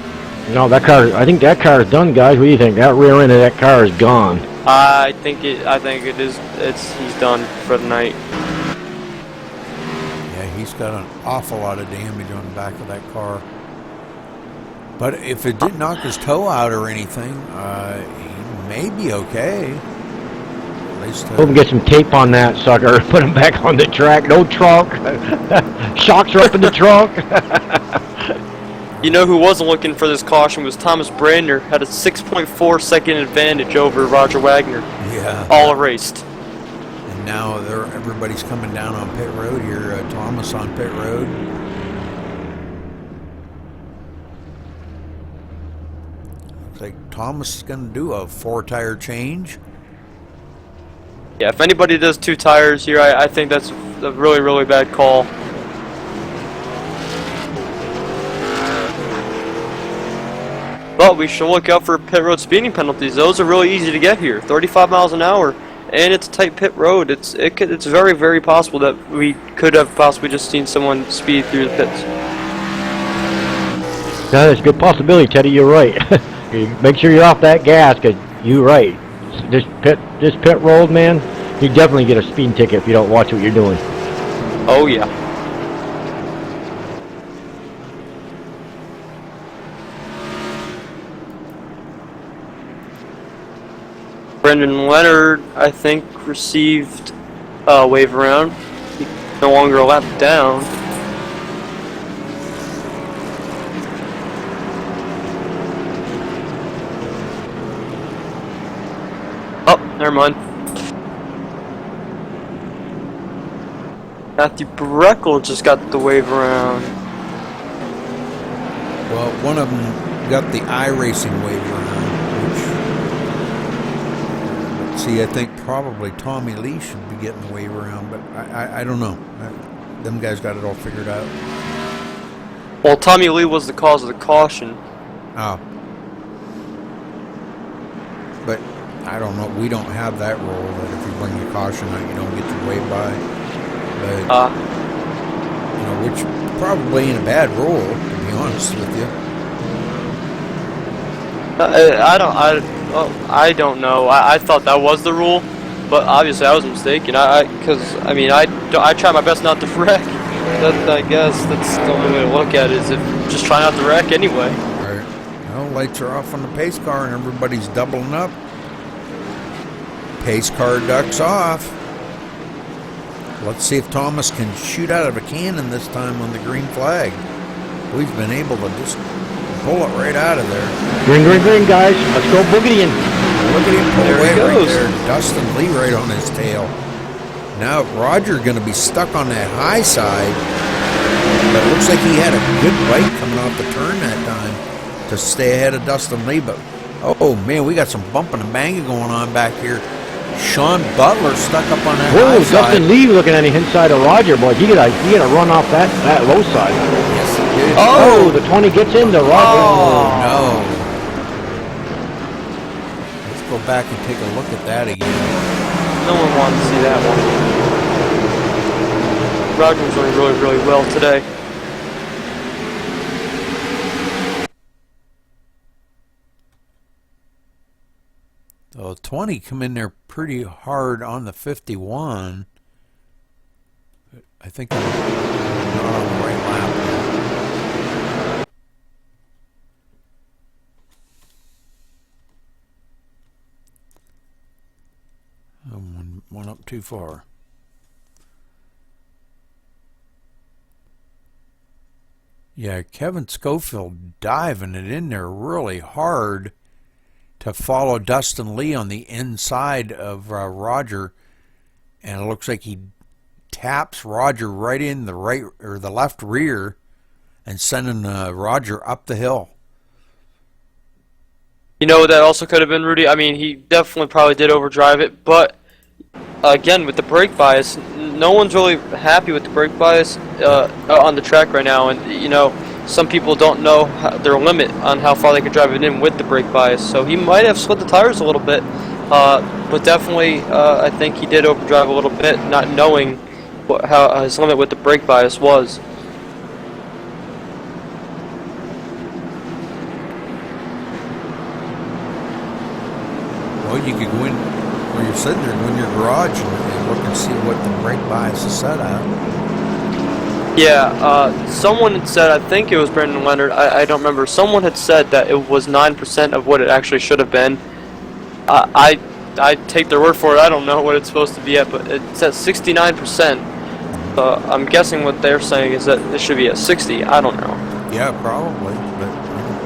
No, that car. I think that car is done, guys. What do you think? That rear end of that car is gone. I think it is. He's done for the night. Yeah, he's got an awful lot of damage on the back of that car. But if it didn't knock his toe out or anything, he may be okay. At least, Hope we get some tape on that sucker. Put him back on the track. No trunk. Shocks are up in the trunk. You know who wasn't looking for this caution was Thomas Brandner. Had a 6.4 second advantage over Roger Wagner. Yeah. All erased. And now everybody's coming down on pit road here. Thomas on pit road. Looks like Thomas is going to do a 4-tire change. Yeah, if anybody does 2 tires here, I think that's a really, really bad call. But we should look out for pit road speeding penalties. Those are really easy to get here. 35 miles an hour, and it's a tight pit road. It's very, very possible that we could have possibly just seen someone speed through the pits. No, that's a good possibility, Teddy. You're right. Make sure you're off that gas, cause you're right. This pit road, man, you definitely get a speeding ticket if you don't watch what you're doing. Oh yeah. Brendan Leonard, I think, received a wave around. He's no longer a lap down. Oh, never mind. Matthew Breckel just got the wave around. Well, one of them got the iRacing wave around. See, I think probably Tommy Lee should be getting the wave around, but I don't know. Them guys got it all figured out. Well, Tommy Lee was the cause of the caution. Oh. But I don't know. We don't have that rule that if you bring your caution out, you don't get your wave by. But, you know, which probably ain't a bad rule, to be honest with you. I don't know. I thought that was the rule, but obviously I was mistaken. Because I mean, I try my best not to wreck. I guess that's the only way to look at it, is if just try not to wreck anyway. Right. Well, lights are off on the pace car and everybody's doubling up. Pace car ducks off. Let's see if Thomas can shoot out of a cannon this time on the green flag. We've been able to just pull it right out of there. Green, green, green, guys. Let's go boogieing. Look at him pull There he away right goes. there. Dustin Lee right on his tail. Now Roger going to be stuck on that high side. But it looks like he had a good bite coming off the turn that time to stay ahead of Dustin Lee. But oh man, we got some bumping and banging going on back here. Sean Butler stuck up on that high Whoa, side. Dustin Lee looking at the inside of Roger, boy. He gotta run off that low side. Yes, he did. Oh, the 20 gets into Roger. Oh, no. Let's go back and take a look at that again. No one wanted to see that one. Roger was doing really, really well today. So 20 come in there pretty hard on the 51. I think I'm not on the right lap. One up too far. Yeah, Kevin Schofield diving it in there really hard to follow Dustin Lee on the inside of Roger, and it looks like he taps Roger right in the right or the left rear and sending Roger up the hill. You know what that also could have been, Rudy? I mean, he definitely probably did overdrive it, but again, with the brake bias, no one's really happy with the brake bias on the track right now, and you know, some people don't know their limit on how far they can drive it in with the brake bias, so he might have split the tires a little bit, but definitely I think he did overdrive a little bit, not knowing how his limit with the brake bias was. Well, you could go in where you're sitting there, go in your garage and look and see what the brake bias is set at. Yeah, someone had said, I think it was Brandon Leonard, I don't remember, someone had said that it was 9% of what it actually should have been. I take their word for it, I don't know what it's supposed to be at, but it's at 69%. I'm guessing what they're saying is that it should be at 60, I don't know. Yeah, probably, but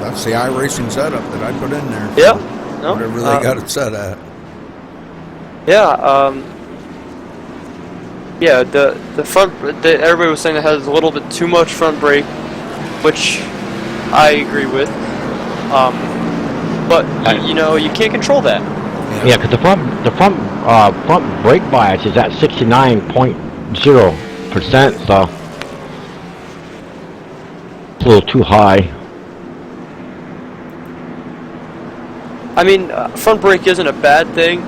that's the iRacing setup that I put in there. Yeah, no, whatever they got it set at. Yeah, yeah, the front, everybody was saying it has a little bit too much front brake, which I agree with. But you know, you can't control that. Yeah, because the front brake bias is at 69.0%, so it's a little too high. I mean, front brake isn't a bad thing,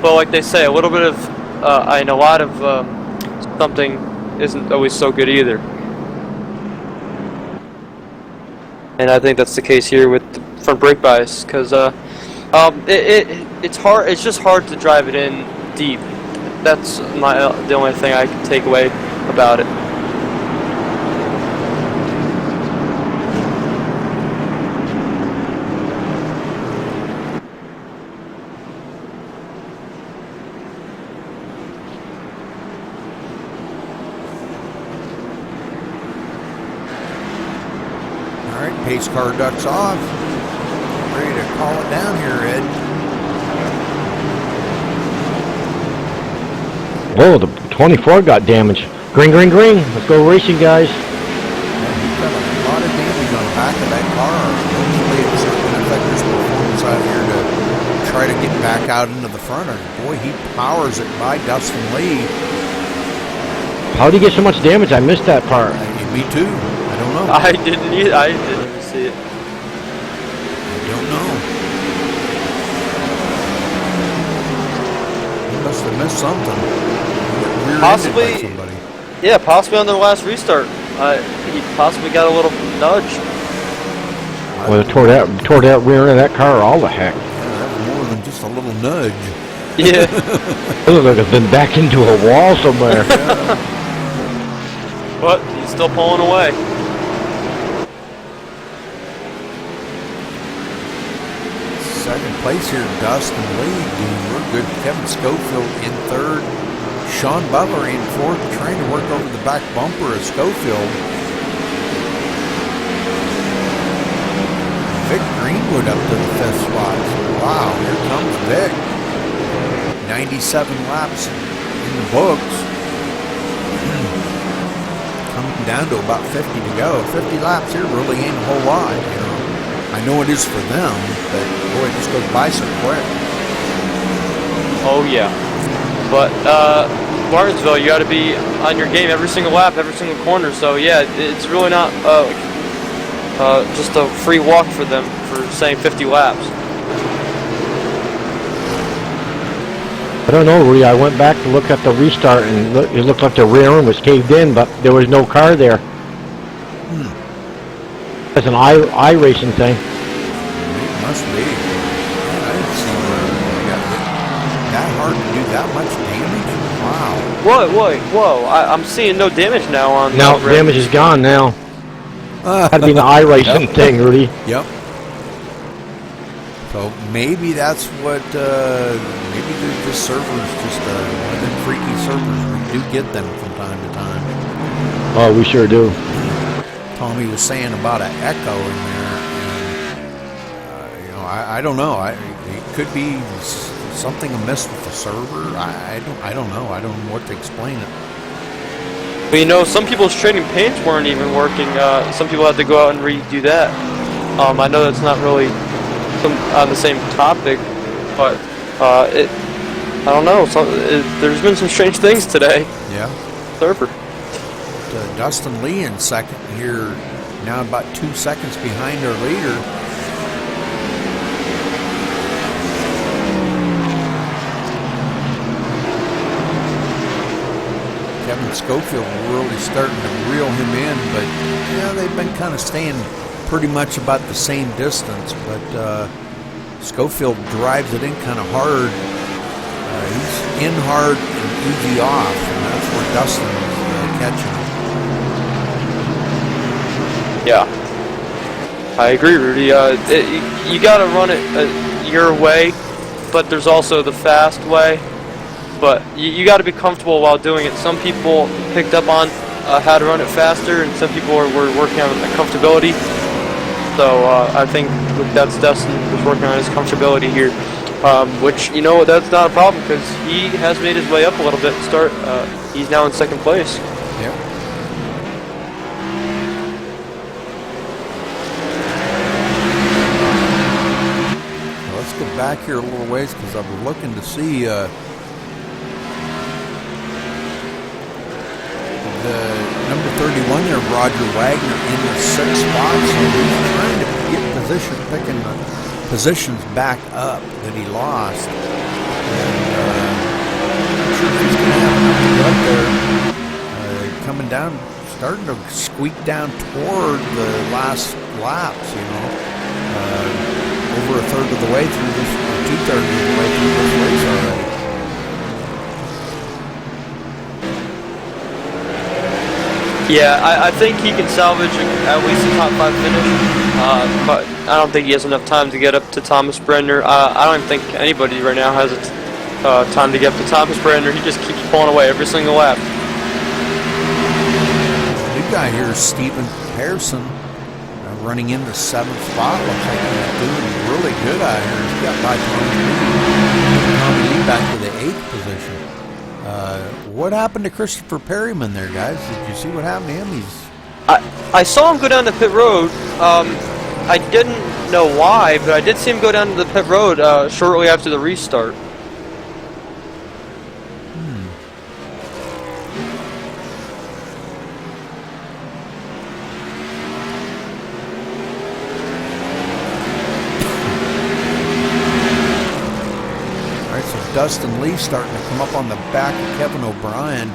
but like they say, a little bit of, and a lot of something isn't always so good either. And I think that's the case here with the front brake bias, because it's hard. It's just hard to drive it in deep. That's the only thing I can take away about it. Pace car ducks off. Ready to call it down here, Ed. Whoa, the 24 got damaged. Green, green, green. Let's go racing, guys. He's got a lot of damage on the back of that car. Hopefully it's not going to affect his performance out here to try to get back out into the front. And boy, he powers it by Dustin Lee. How did he get so much damage? I missed that part. Me too. I don't know. I didn't either. I didn't even see it. I don't know. He must have missed something. Possibly. Yeah, possibly on the last restart. He possibly got a little nudge. Well, it tore that rear end of that car all the heck. Yeah, that was more than just a little nudge. Yeah. It looked like it's been back into a wall somewhere. But he's still pulling away. Second place here, Dustin Lee doing real good. Kevin Schofield in third. Sean Butler in fourth, trying to work over the back bumper of Schofield. Vic Greenwood up to the fifth spot. Wow, here comes Vic. 97 laps in the books. Coming down to about 50 to go. 50 laps here really ain't a whole lot, you know. I know it is for them, but boy, it just goes by so quick. Oh yeah. But Martinsville, you got to be on your game every single lap, every single corner. So yeah, it's really not just a free walk for them for saying 50 laps. I don't know, Rudy. I went back to look at the restart, and it looked like the rear end was caved in, but there was no car there. That's an iRacing thing. It must be. I didn't see where it got that hard to do that much damage. Wow. Whoa! I'm seeing no damage now on. Now damage is gone now. Had to be an iRacing thing, Rudy. Yep. So maybe that's what. Maybe the servers just one of them freaky servers. We do get them from time to time. Oh, we sure do. Tommy was saying about an echo in there, and you know, I don't know. It could be something amiss with the server. I don't know. I don't know what to explain it. But you know, some people's trading paints weren't even working. Some people had to go out and redo that. I know that's not really on the same topic, but I don't know. There's been some strange things today. Yeah. Server. Dustin Lee in second here, now about 2 seconds behind our leader. Kevin Schofield really starting to reel him in, but yeah, they've been kind of staying pretty much about the same distance, but Schofield drives it in kind of hard. He's in hard and easy off, and that's where Dustin is catching him. Yeah, I agree, Rudy. You gotta run it your way, but there's also the fast way. But you gotta be comfortable while doing it. Some people picked up on how to run it faster, and some people were working on the comfortability. So I think that's Dustin was working on his comfortability here, which, you know, that's not a problem because he has made his way up a little bit. He's now in second place. Yep. Well, let's go back here a little ways because I was looking to see the number 31 there, Roger Wagner, in the 6th spot. So he's trying to get picking the positions back up that he lost. And I'm sure he's going to have enough to get up there. Coming down, starting to squeak down toward the last laps, you know. Over a third of the way through this, or 2/3 of the way through this race already. Yeah, I think he can salvage at least a top 5 finish, but I don't think he has enough time to get up to Thomas Brenner. I don't even think anybody right now has time to get up to Thomas Brenner. He just keeps pulling away every single lap. The new guy here is Stephen Pearson, running in the 7th spot. Looks like he's doing really good out here. He's got by Tommy Lee back to the 8th position. What happened to Christopher Perryman there, guys? Did you see what happened to him? I saw him go down the pit road. I didn't know why, but I did see him go down to the pit road shortly after the restart. Dustin Lee starting to come up on the back of Kevin O'Brien.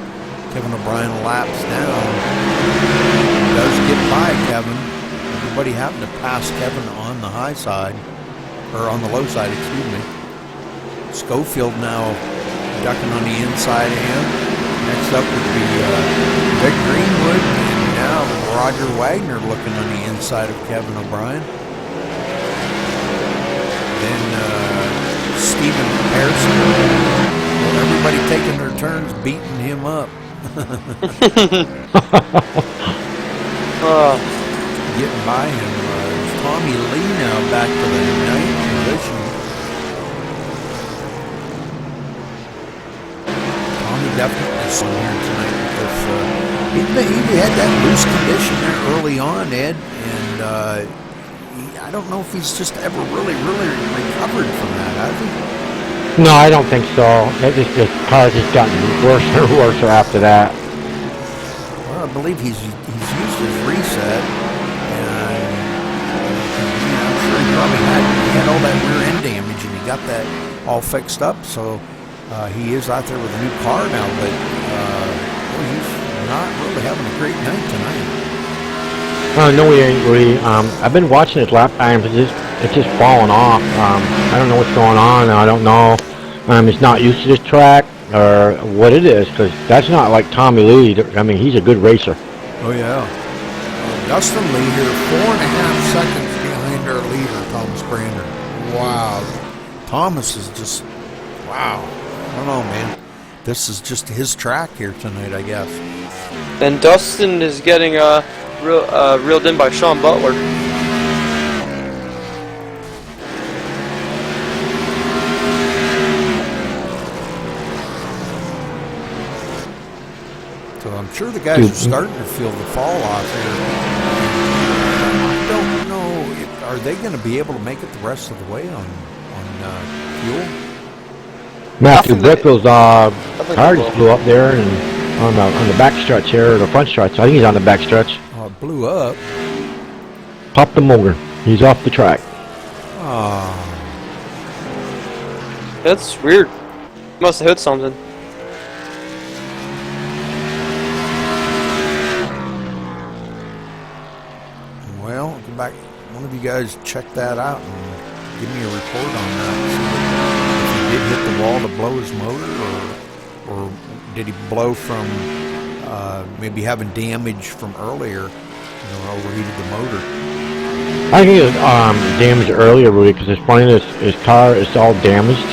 Kevin O'Brien laps down. Does get by Kevin. Everybody having to pass Kevin on the high side, or on the low side, excuse me. Schofield now ducking on the inside of him. Next up would be Vic Greenwood, and now Roger Wagner looking on the inside of Kevin O'Brien. Then Stephen Pearson. Well, everybody taking their turns beating him up. Getting by him. Tommy Lee now back to the 9th position. Tommy definitely saw here tonight because he had that loose condition there early on, Ed, and I don't know if he's just ever really recovered from that, has he? No, I don't think so. The car's just gotten worse and worse after that. Well, I believe he's used his reset, and I'm sure he probably had all that rear end damage, and he got that all fixed up. So he is out there with a new car now, but he's not really having a great night tonight. No, we ain't really. I've been watching his lap times. It's just falling off. I don't know what's going on. I don't know. He's not used to this track or what it is, because that's not like Tommy Lee. I mean, he's a good racer. Oh yeah. Dustin Lee here, 4.5 seconds behind our leader, Thomas Brander. Wow. Thomas is just, wow. I don't know, man. This is just his track here tonight, I guess. And Dustin is getting reeled in by Sean Butler. So I'm sure the guys are starting to feel the fall off here. I don't know, are they going to be able to make it the rest of the way on fuel? Matthew Bickle's car just blew up there and on the back stretch here, or the front stretch. I think he's on the back stretch. Oh, it blew up. Popped the motor. He's off the track. Oh. That's weird. Must have hit something. Well, go back. One of you guys check that out and give me a report on that. If he did hit the wall to blow his motor, or did he blow from maybe having damage from earlier? overheated the motor. I think it was damaged earlier, Rudy, because it's funny, his car is all damaged.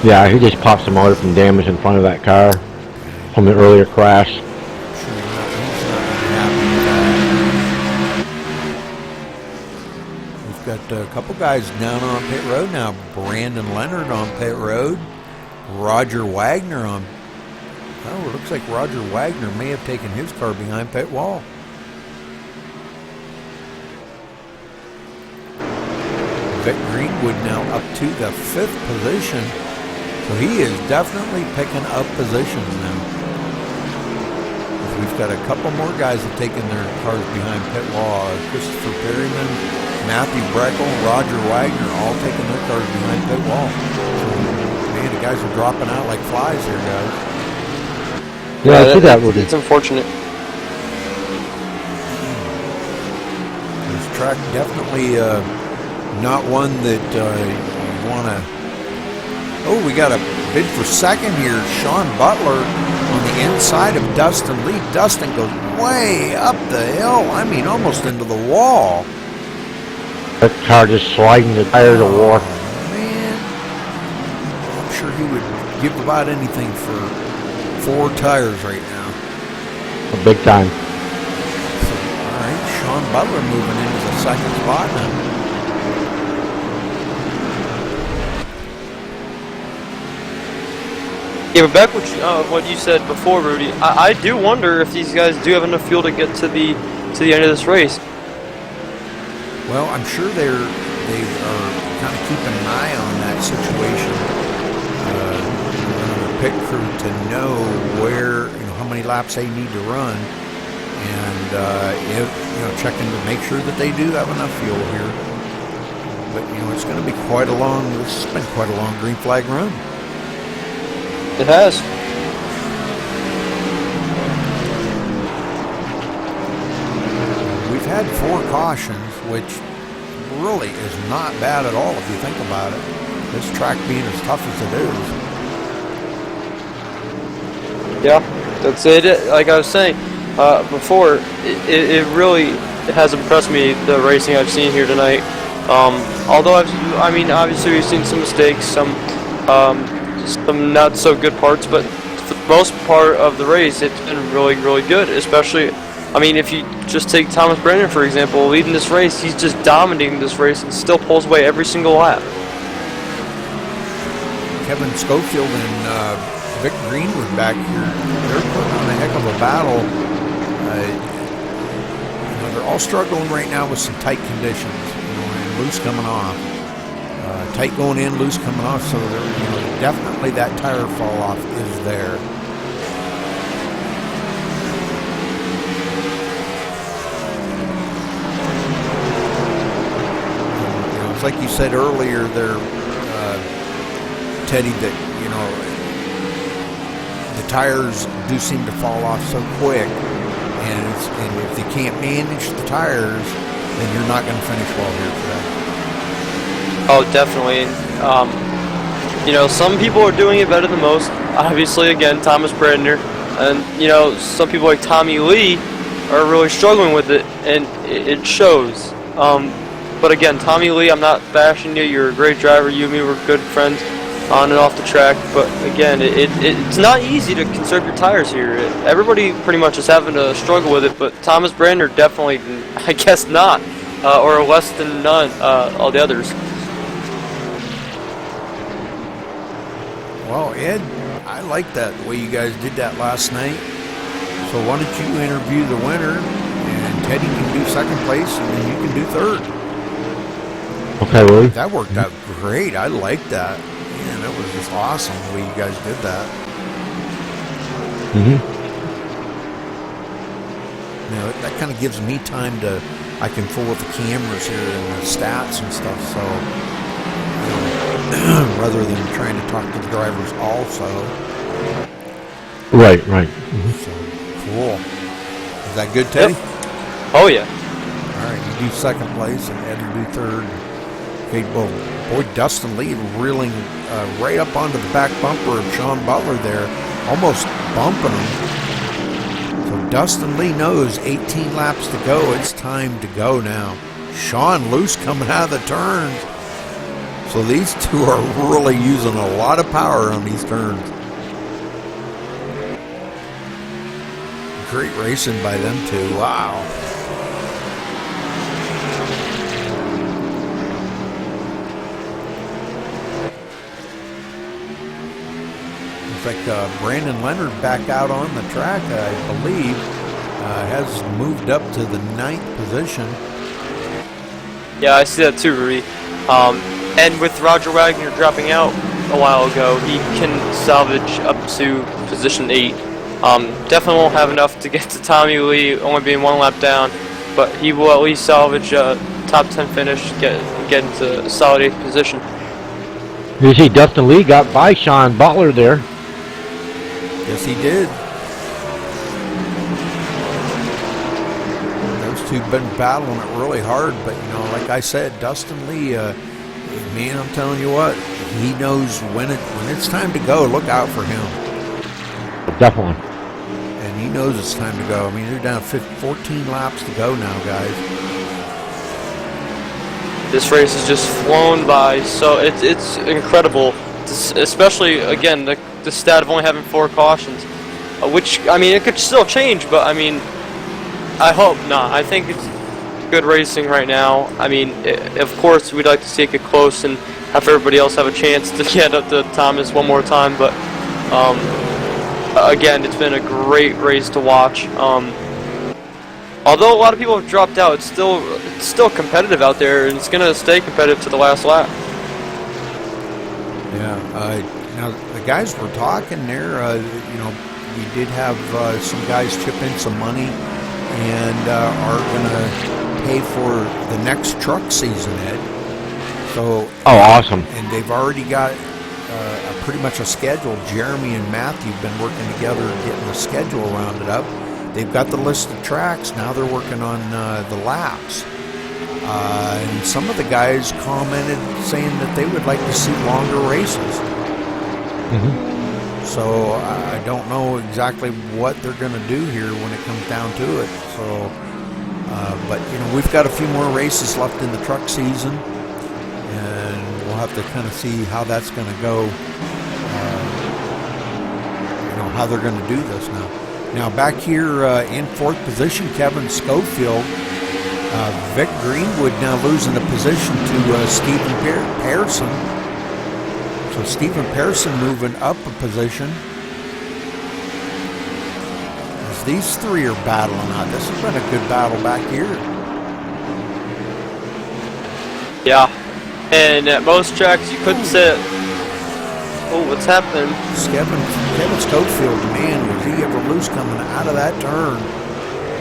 Yeah, he just pops the motor from damage in front of that car from the earlier crash. I'm sure he's not happy with that. We've got a couple guys down on pit road now. Brandon Leonard on pit road. Roger Wagner on. Oh, it looks like Roger Wagner may have taken his car behind pit wall. Vic Greenwood now up to the 5th position. So he is definitely picking up positions now. We've got a couple more guys that have taken their cars behind pit wall. Christopher Perryman, Matthew Breckel, Roger Wagner, all taking their cars behind pit wall. So, man, the guys are dropping out like flies here, guys. Yeah, I see that, Rudy. It's unfortunate. This track definitely not one that you want to... Oh, we got a bid for second here. Sean Butler on the inside of Dustin Lee. Dustin goes way up the hill. I mean, almost into the wall. That car just sliding the tires of war. Man, I'm sure he would give about anything for 4 tires right now. A big time. So, all right, Sean Butler moving into the 2nd spot now. Yeah, but back what you said before, Rudy, I do wonder if these guys do have enough fuel to get to the end of this race. Well, I'm sure they are kind of keeping an eye on that situation. The pit crew to know where, how many laps they need to run, and if checking to make sure that they do have enough fuel here. But it's going to be quite a long. This has been quite a long green flag run. It has. We've had 4 cautions, which really is not bad at all if you think about it. This track being as tough as it is. Yeah, that's it. Like I was saying before, it really has impressed me, the racing I've seen here tonight. Although obviously we've seen some mistakes, some not so good parts, but for the most part of the race, it's been really, really good. Especially, if you just take Thomas Brennan, for example, leading this race, he's just dominating this race and still pulls away every single lap. Kevin Schofield and Vic Greenwood back here, they're putting on a heck of a battle. They're all struggling right now with some tight conditions, and loose coming off. Tight going in, loose coming off, so definitely that tire fall off is there. It's like you said earlier there, Teddy, that the tires do seem to fall off so quick, and if they can't manage the tires, then you're not going to finish well here today. Oh, definitely. Some people are doing it better than most. Obviously, again, Thomas Bredner. And, some people like Tommy Lee are really struggling with it, and it shows. But again, Tommy Lee, I'm not bashing you. You're a great driver. You and me were good friends on and off the track. But again, it's not easy to conserve your tires here. Everybody pretty much is having to struggle with it, but Thomas Bredner definitely, I guess not, or less than none, all the others. Well, Ed, I like that the way you guys did that last night. So why don't you interview the winner, and Teddy can do 2nd place, and then you can do 3rd. Okay, Willie. That worked out great. I like that. Man, that was just awesome the way you guys did that. That kind of gives me time I can fool with the cameras here and the stats and stuff, so rather than trying to talk to the drivers also. Right. So, cool. Is that good, Teddy? Yep. Oh, yeah. All right, you do 2nd place, and Ed will do 3rd. Okay, well, boy, Dustin Lee reeling right up onto the back bumper of Sean Butler there, almost bumping him. So So Dustin Lee knows 18 laps to go. It's time to go now. Sean Luce coming out of the turns. So these two are really using a lot of power on these turns. Great racing by them two. Wow. Looks like Brandon Leonard back out on the track, I believe. Has moved up to the 9th position. Yeah, I see that too, Rudy. And with Roger Wagner dropping out a while ago, he can salvage up to position 8. Definitely won't have enough to get to Tommy Lee, only being 1 lap down, but he will at least salvage a top 10 finish, get into a solid 8th position. You see Dustin Lee got by Sean Butler there. Yes, he did. Those two been battling it really hard, but you know, like I said, Dustin Lee, man, I'm telling you what, he knows when it's time to go. Look out for him. Definitely. And he knows it's time to go. I mean, they're down 14 laps to go now, guys. This race has just flown by, so it's incredible. Especially again, the stat of only having 4 cautions, which I mean it could still change, but I mean I hope not. I think it's good racing right now. I mean, of course we'd like to see it get close and have everybody else have a chance to get up to Thomas one more time, but again, it's been a great race to watch. Although a lot of people have dropped out, it's still competitive out there, and it's going to stay competitive to the last lap. Yeah. Now the guys were talking there. You know, we did have some guys chip in some money and are going to pay for the next truck season, Ed. So. Oh, awesome! And they've already got pretty much a schedule. Jeremy and Matthew have been working together getting the schedule rounded up. They've got the list of tracks. Now they're working on the laps. And some of the guys commented saying that they would like to see longer races. Mm-hmm. So I don't know exactly what they're going to do here when it comes down to it. So, but you know, we've got a few more races left in the truck season, and we'll have to kind of see how that's going to go. You know, how they're going to do this now. Now back here in 4th position, Kevin Schofield. Vic Greenwood now losing a position to Stephen Pearson. So Stephen Pearson moving up a position. As these three are battling out. This has been a good battle back here. Yeah, and at most tracks you couldn't say it. Oh, what's happening? Kevin Schofield, man, was he ever loose coming out of that turn.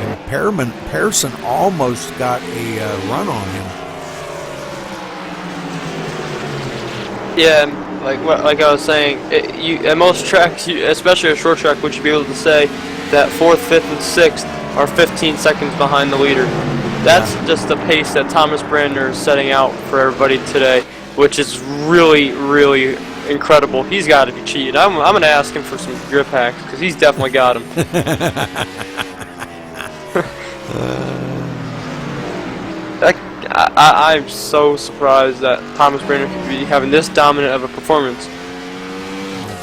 And Pearson almost got a run on him. Yeah, like I was saying, at most tracks, especially a short track, would you be able to say that 4th, 5th, and 6th are 15 seconds behind the leader? That's just the pace that Thomas Brandner is setting out for everybody today, which is really, really incredible. He's got to be cheating. I'm going to ask him for some grip hacks because he's definitely got them. I'm so surprised that Thomas Brandner could be having this dominant of a performance.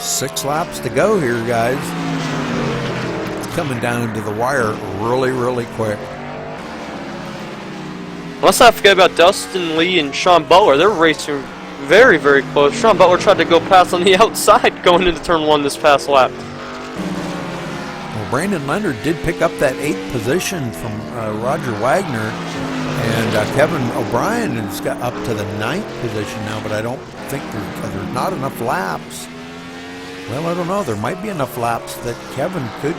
6 laps to go here, guys. It's coming down to the wire really, really quick. Let's not forget about Dustin Lee and Sean Butler. They're racing very, very close. Sean Butler tried to go past on the outside going into turn 1 this past lap. Well, Brandon Leonard did pick up that 8th position from Roger Wagner. And Kevin O'Brien has got up to the 9th position now, but I don't think there's not enough laps. Well, I don't know. There might be enough laps that Kevin could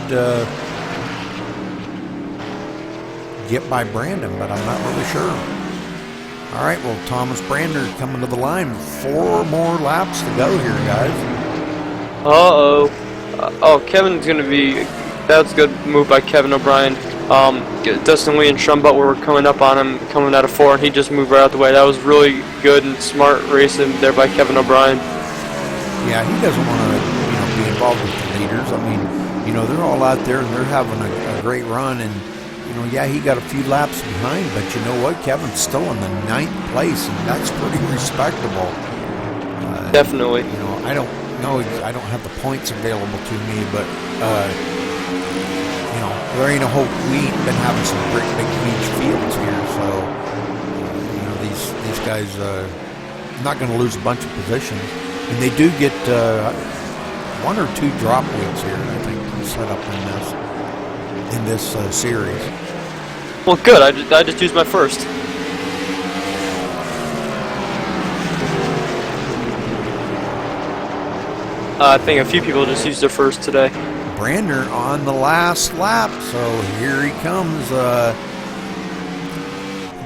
get by Brandon, but I'm not really sure. All right, well, Thomas Brandner coming to the line. 4 more laps to go here, guys. Oh, Kevin's going to be... That's a good move by Kevin O'Brien. Dustin Lee and Sean Butler were coming up on him, coming out of 4, and he just moved right out the way. That was really good and smart racing there by Kevin O'Brien. Yeah, he doesn't want to, be involved with the leaders. I mean, you know, they're all out there and they're having a great run. And, you know, yeah, he got a few laps behind, but you know what? Kevin's still in the 9th place, and that's pretty respectable. Definitely. You know, I don't know, I don't have the points available to me, but, you know, there ain't a whole, we ain't been having some great big huge fields here, so, you know, these guys, not going to lose a bunch of positions. And they do get 1 or 2 drop weeks here, I think, set up in this series. Well, good. I just used my first. I think a few people just used their first today. Brander on the last lap, so here he comes,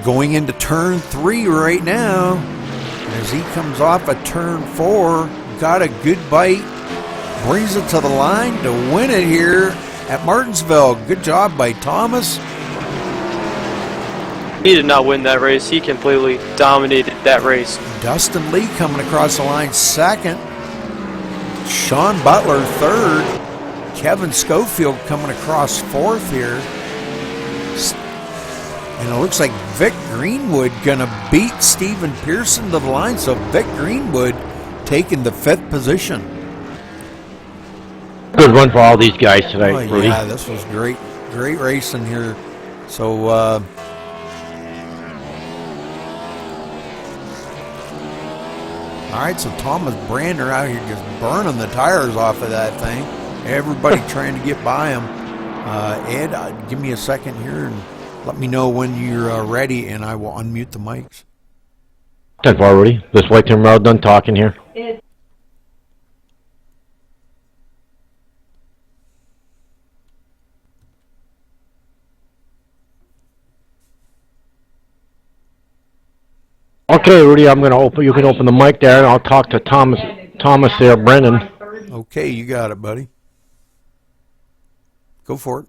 going into turn 3 right now. As he comes off of turn 4, got a good bite, brings it to the line to win it here at Martinsville. Good job by Thomas. He did not win that race. He completely dominated that race. Dustin Lee coming across the line second. Sean Butler third. Kevin Schofield coming across fourth here. And it looks like Vic Greenwood going to beat Stephen Pearson to the line. So Vic Greenwood taking the 5th position. Good run for all these guys tonight, Oh, Rudy. yeah, this was great racing here. So, all right, so Thomas Brander out here just burning the tires off of that thing. Everybody trying to get by him. Ed, give me a second here and let me know when you're ready, and I will unmute the mics. 10-4, Rudy. Let's wait till we're done talking here. Okay, Rudy, I'm gonna open. You can open the mic there, and I'll talk to Thomas there, Brendan. Okay, you got it, buddy. Go for it.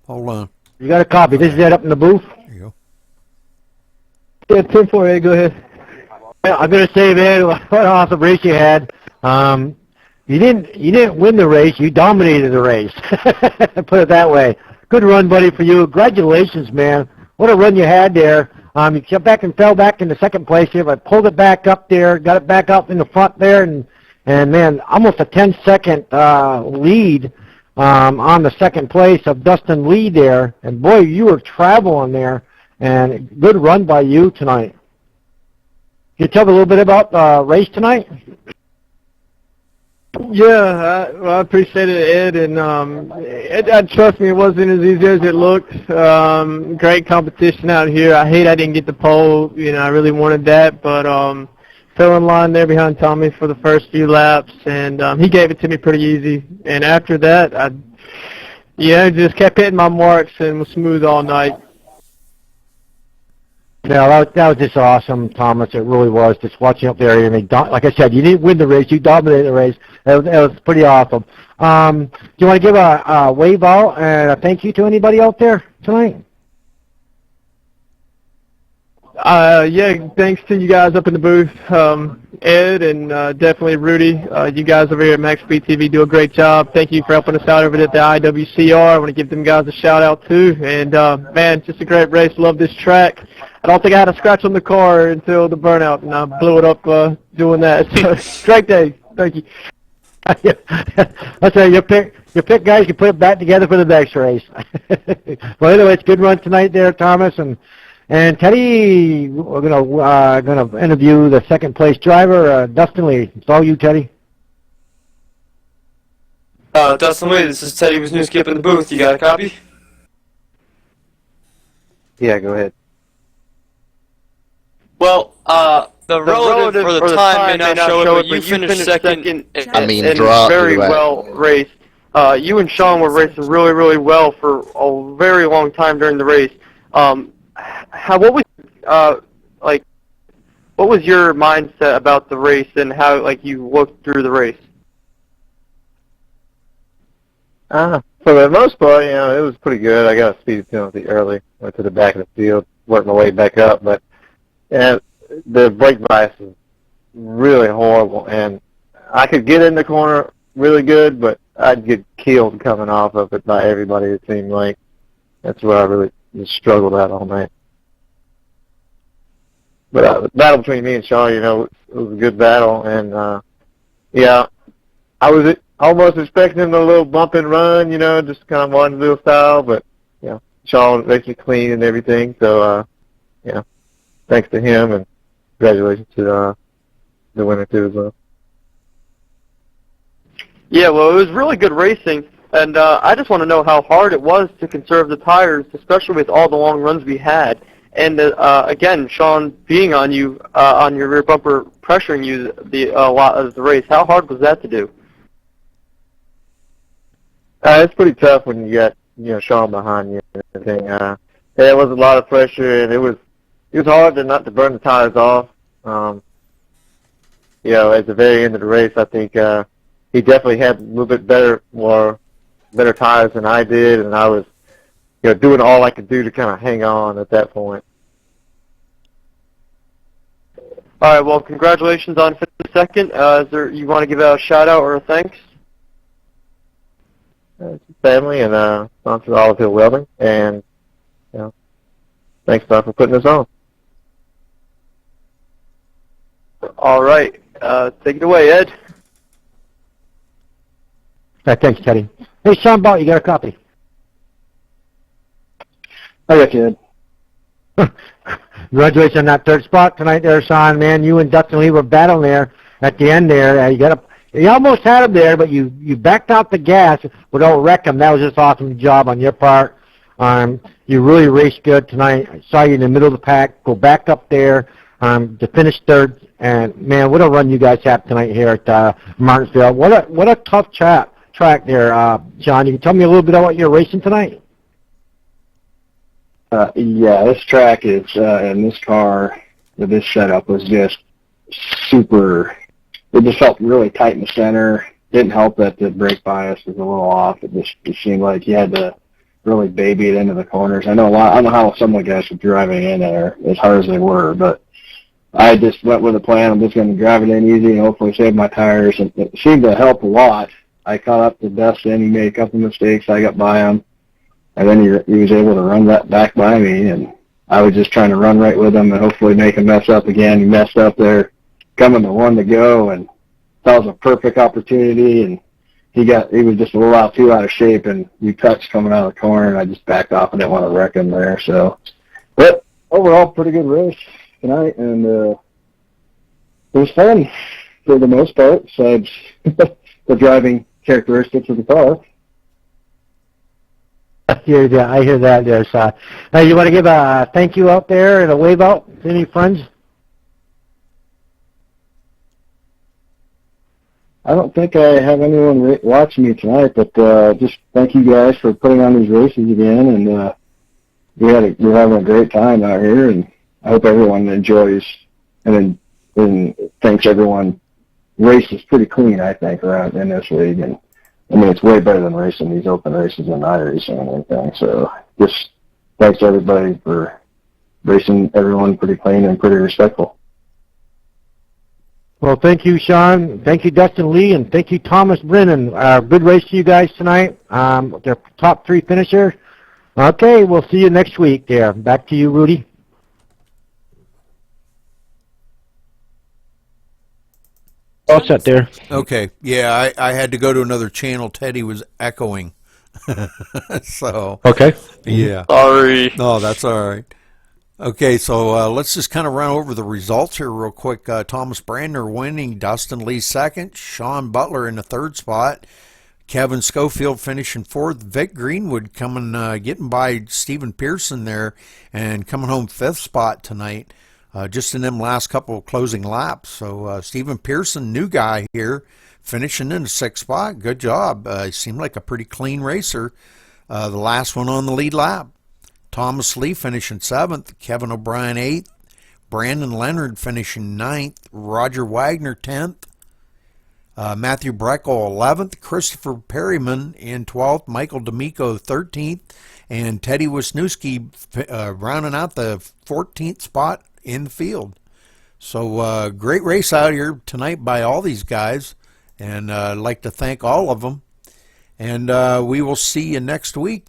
Hold on. You got a copy. This is Ed up in the booth. There you Yeah, 10-4, Ed, go ahead. Yeah, I'm gonna say, man, what an awesome race you had. You didn't win the race. You dominated the race. Put it that way. Good run, buddy, for you. Congratulations, man. What a run you had there. You kept back and fell back into 2nd place here, but pulled it back up there, got it back up in the front there, and man, almost a 10-second lead on the 2nd place of Dustin Lee there. And boy, you were traveling there, and good run by you tonight. Can you tell me a little bit about the race tonight? Yeah, I appreciate it, Ed, and trust me, it wasn't as easy as it looked. Great competition out here. I hate I didn't get the pole. You know, I really wanted that, but fell in line there behind Tommy for the first few laps, and he gave it to me pretty easy. And after that, I just kept hitting my marks and was smooth all night. Yeah, that was just awesome, Thomas. It really was. Just watching up there, and like I said, you didn't win the race. You dominated the race. That was pretty awesome. Do you want to give a wave out and a thank you to anybody out there tonight? Yeah, thanks to you guys up in the booth, Ed, and definitely Rudy. You guys over here at MaxSpeedTV do a great job. Thank you for helping us out over at the IWCR. I want to give them guys a shout out too. And man, just a great race. Love this track. I don't think I had a scratch on the car until the burnout, and I blew it up doing that. So great day. Thank you. Let's say you pick guys. You put it back together for the next race. Well, anyway, it's a good run tonight there, Thomas, and Teddy. We're gonna interview the 2nd place driver, Dustin Lee. It's all you, Teddy. Dustin Lee, this is Teddy Wisniewski up in the booth. You got a copy? Yeah, go ahead. Well, the relative for the time may not show it, but you finished second. I mean, and drop. very well raced. You and Sean were racing really, really well for a very long time during the race. What was your mindset about the race and how you looked through the race? For the most part, it was pretty good. I got a speed penalty early. Went to the back of the field, worked my way back up, but the brake bias is really horrible, and I could get in the corner really good, but I'd get killed coming off of it by everybody, it seemed like. That's where I really just struggled out all night. But the battle between me and Shaw, it was a good battle, and I was almost expecting him a little bump and run, just kind of wanted to do a style, but Shaw basically clean and everything, so thanks to him, and congratulations to the winner too as well. Yeah, well, it was really good racing, and I just want to know how hard it was to conserve the tires, especially with all the long runs we had. And again, Sean being on you, on your rear bumper, pressuring you a lot of the race. How hard was that to do? It's pretty tough when you got Sean behind you and everything. There was a lot of pressure, and it was hard not to burn the tires off. At the very end of the race, I think he definitely had a little bit better tires than I did, and I was doing all I could do to kind of hang on at that point. All right, well, congratulations on finishing second. You want to give a shout-out or a thanks? Family and sponsor Olive Hill Welding, and thanks, Bob, for putting this on. All right, take it away, Ed. Thanks, Teddy. Hey, Sean Ball, you got a copy? I got you, Ed. Congratulations on that third spot tonight there, Sean. Man, you and Dustin Lee were battling there at the end there. You almost had him there, but you backed out the gas without wrecking him. That was just awesome job on your part. You really raced good tonight. I saw you in the middle of the pack, go back up there to finish third. And, man, what a run you guys had tonight here at Martinsville. What a tough track there, John. You can tell me a little bit about what you're racing tonight? This track is, and this car, with this setup was just super. It just felt really tight in the center. Didn't help that the brake bias was a little off. It seemed like you had to really baby it into the corners. I don't know how some of the guys were driving in there as hard as they were, but I just went with a plan. I'm just going to drive it in easy and hopefully save my tires. And it seemed to help a lot. I caught up to Dustin. He made a couple mistakes. I got by him. And then he was able to run that back by me, and I was just trying to run right with him and hopefully make him mess up again. He messed up there coming to one to go, and that was a perfect opportunity, and he was just a little too out of shape, and we touched coming out of the corner, and I just backed off and didn't want to wreck him there. So, but overall, pretty good race tonight, and it was fun for the most part, besides the driving characteristics of the car. I hear that there, Sean. Now, you want to give a thank you out there and a wave out to any friends? I don't think I have anyone watching me tonight, but just thank you guys for putting on these races again, and we're having a great time out here, and I hope everyone enjoys, and thanks everyone. Race is pretty clean, I think, around in this league, and I mean, it's way better than racing these open races and iRacing and everything. So just thanks to everybody for racing everyone pretty clean and pretty respectful. Well, thank you, Sean. Thank you, Dustin Lee, and thank you, Thomas Brennan. Good race to you guys tonight. Their top three finisher. Okay, we'll see you next week there. Back to you, Rudy. All set there. Okay. Yeah, I had to go to another channel. Teddy was echoing. So. Okay. Yeah. Sorry. No, that's all right. Okay, so let's just kind of run over the results here real quick. Thomas Brandner winning, Dustin Lee second, Sean Butler in the third spot, Kevin Schofield finishing fourth, Vic Greenwood getting by Stephen Pearson there and coming home fifth spot tonight. Just in them last couple of closing laps. So Stephen Pearson, new guy here, finishing in the sixth spot. Good job. He seemed like a pretty clean racer. The last one on the lead lap. Thomas Lee finishing seventh. Kevin O'Brien eighth. Brandon Leonard finishing ninth. Roger Wagner 10th. Matthew Breckel 11th, Christopher Perryman in 12th, Michael D'Amico 13th, and Teddy Wisniewski rounding out the 14th spot in the field. So great race out here tonight by all these guys, and I'd like to thank all of them. And we will see you next week.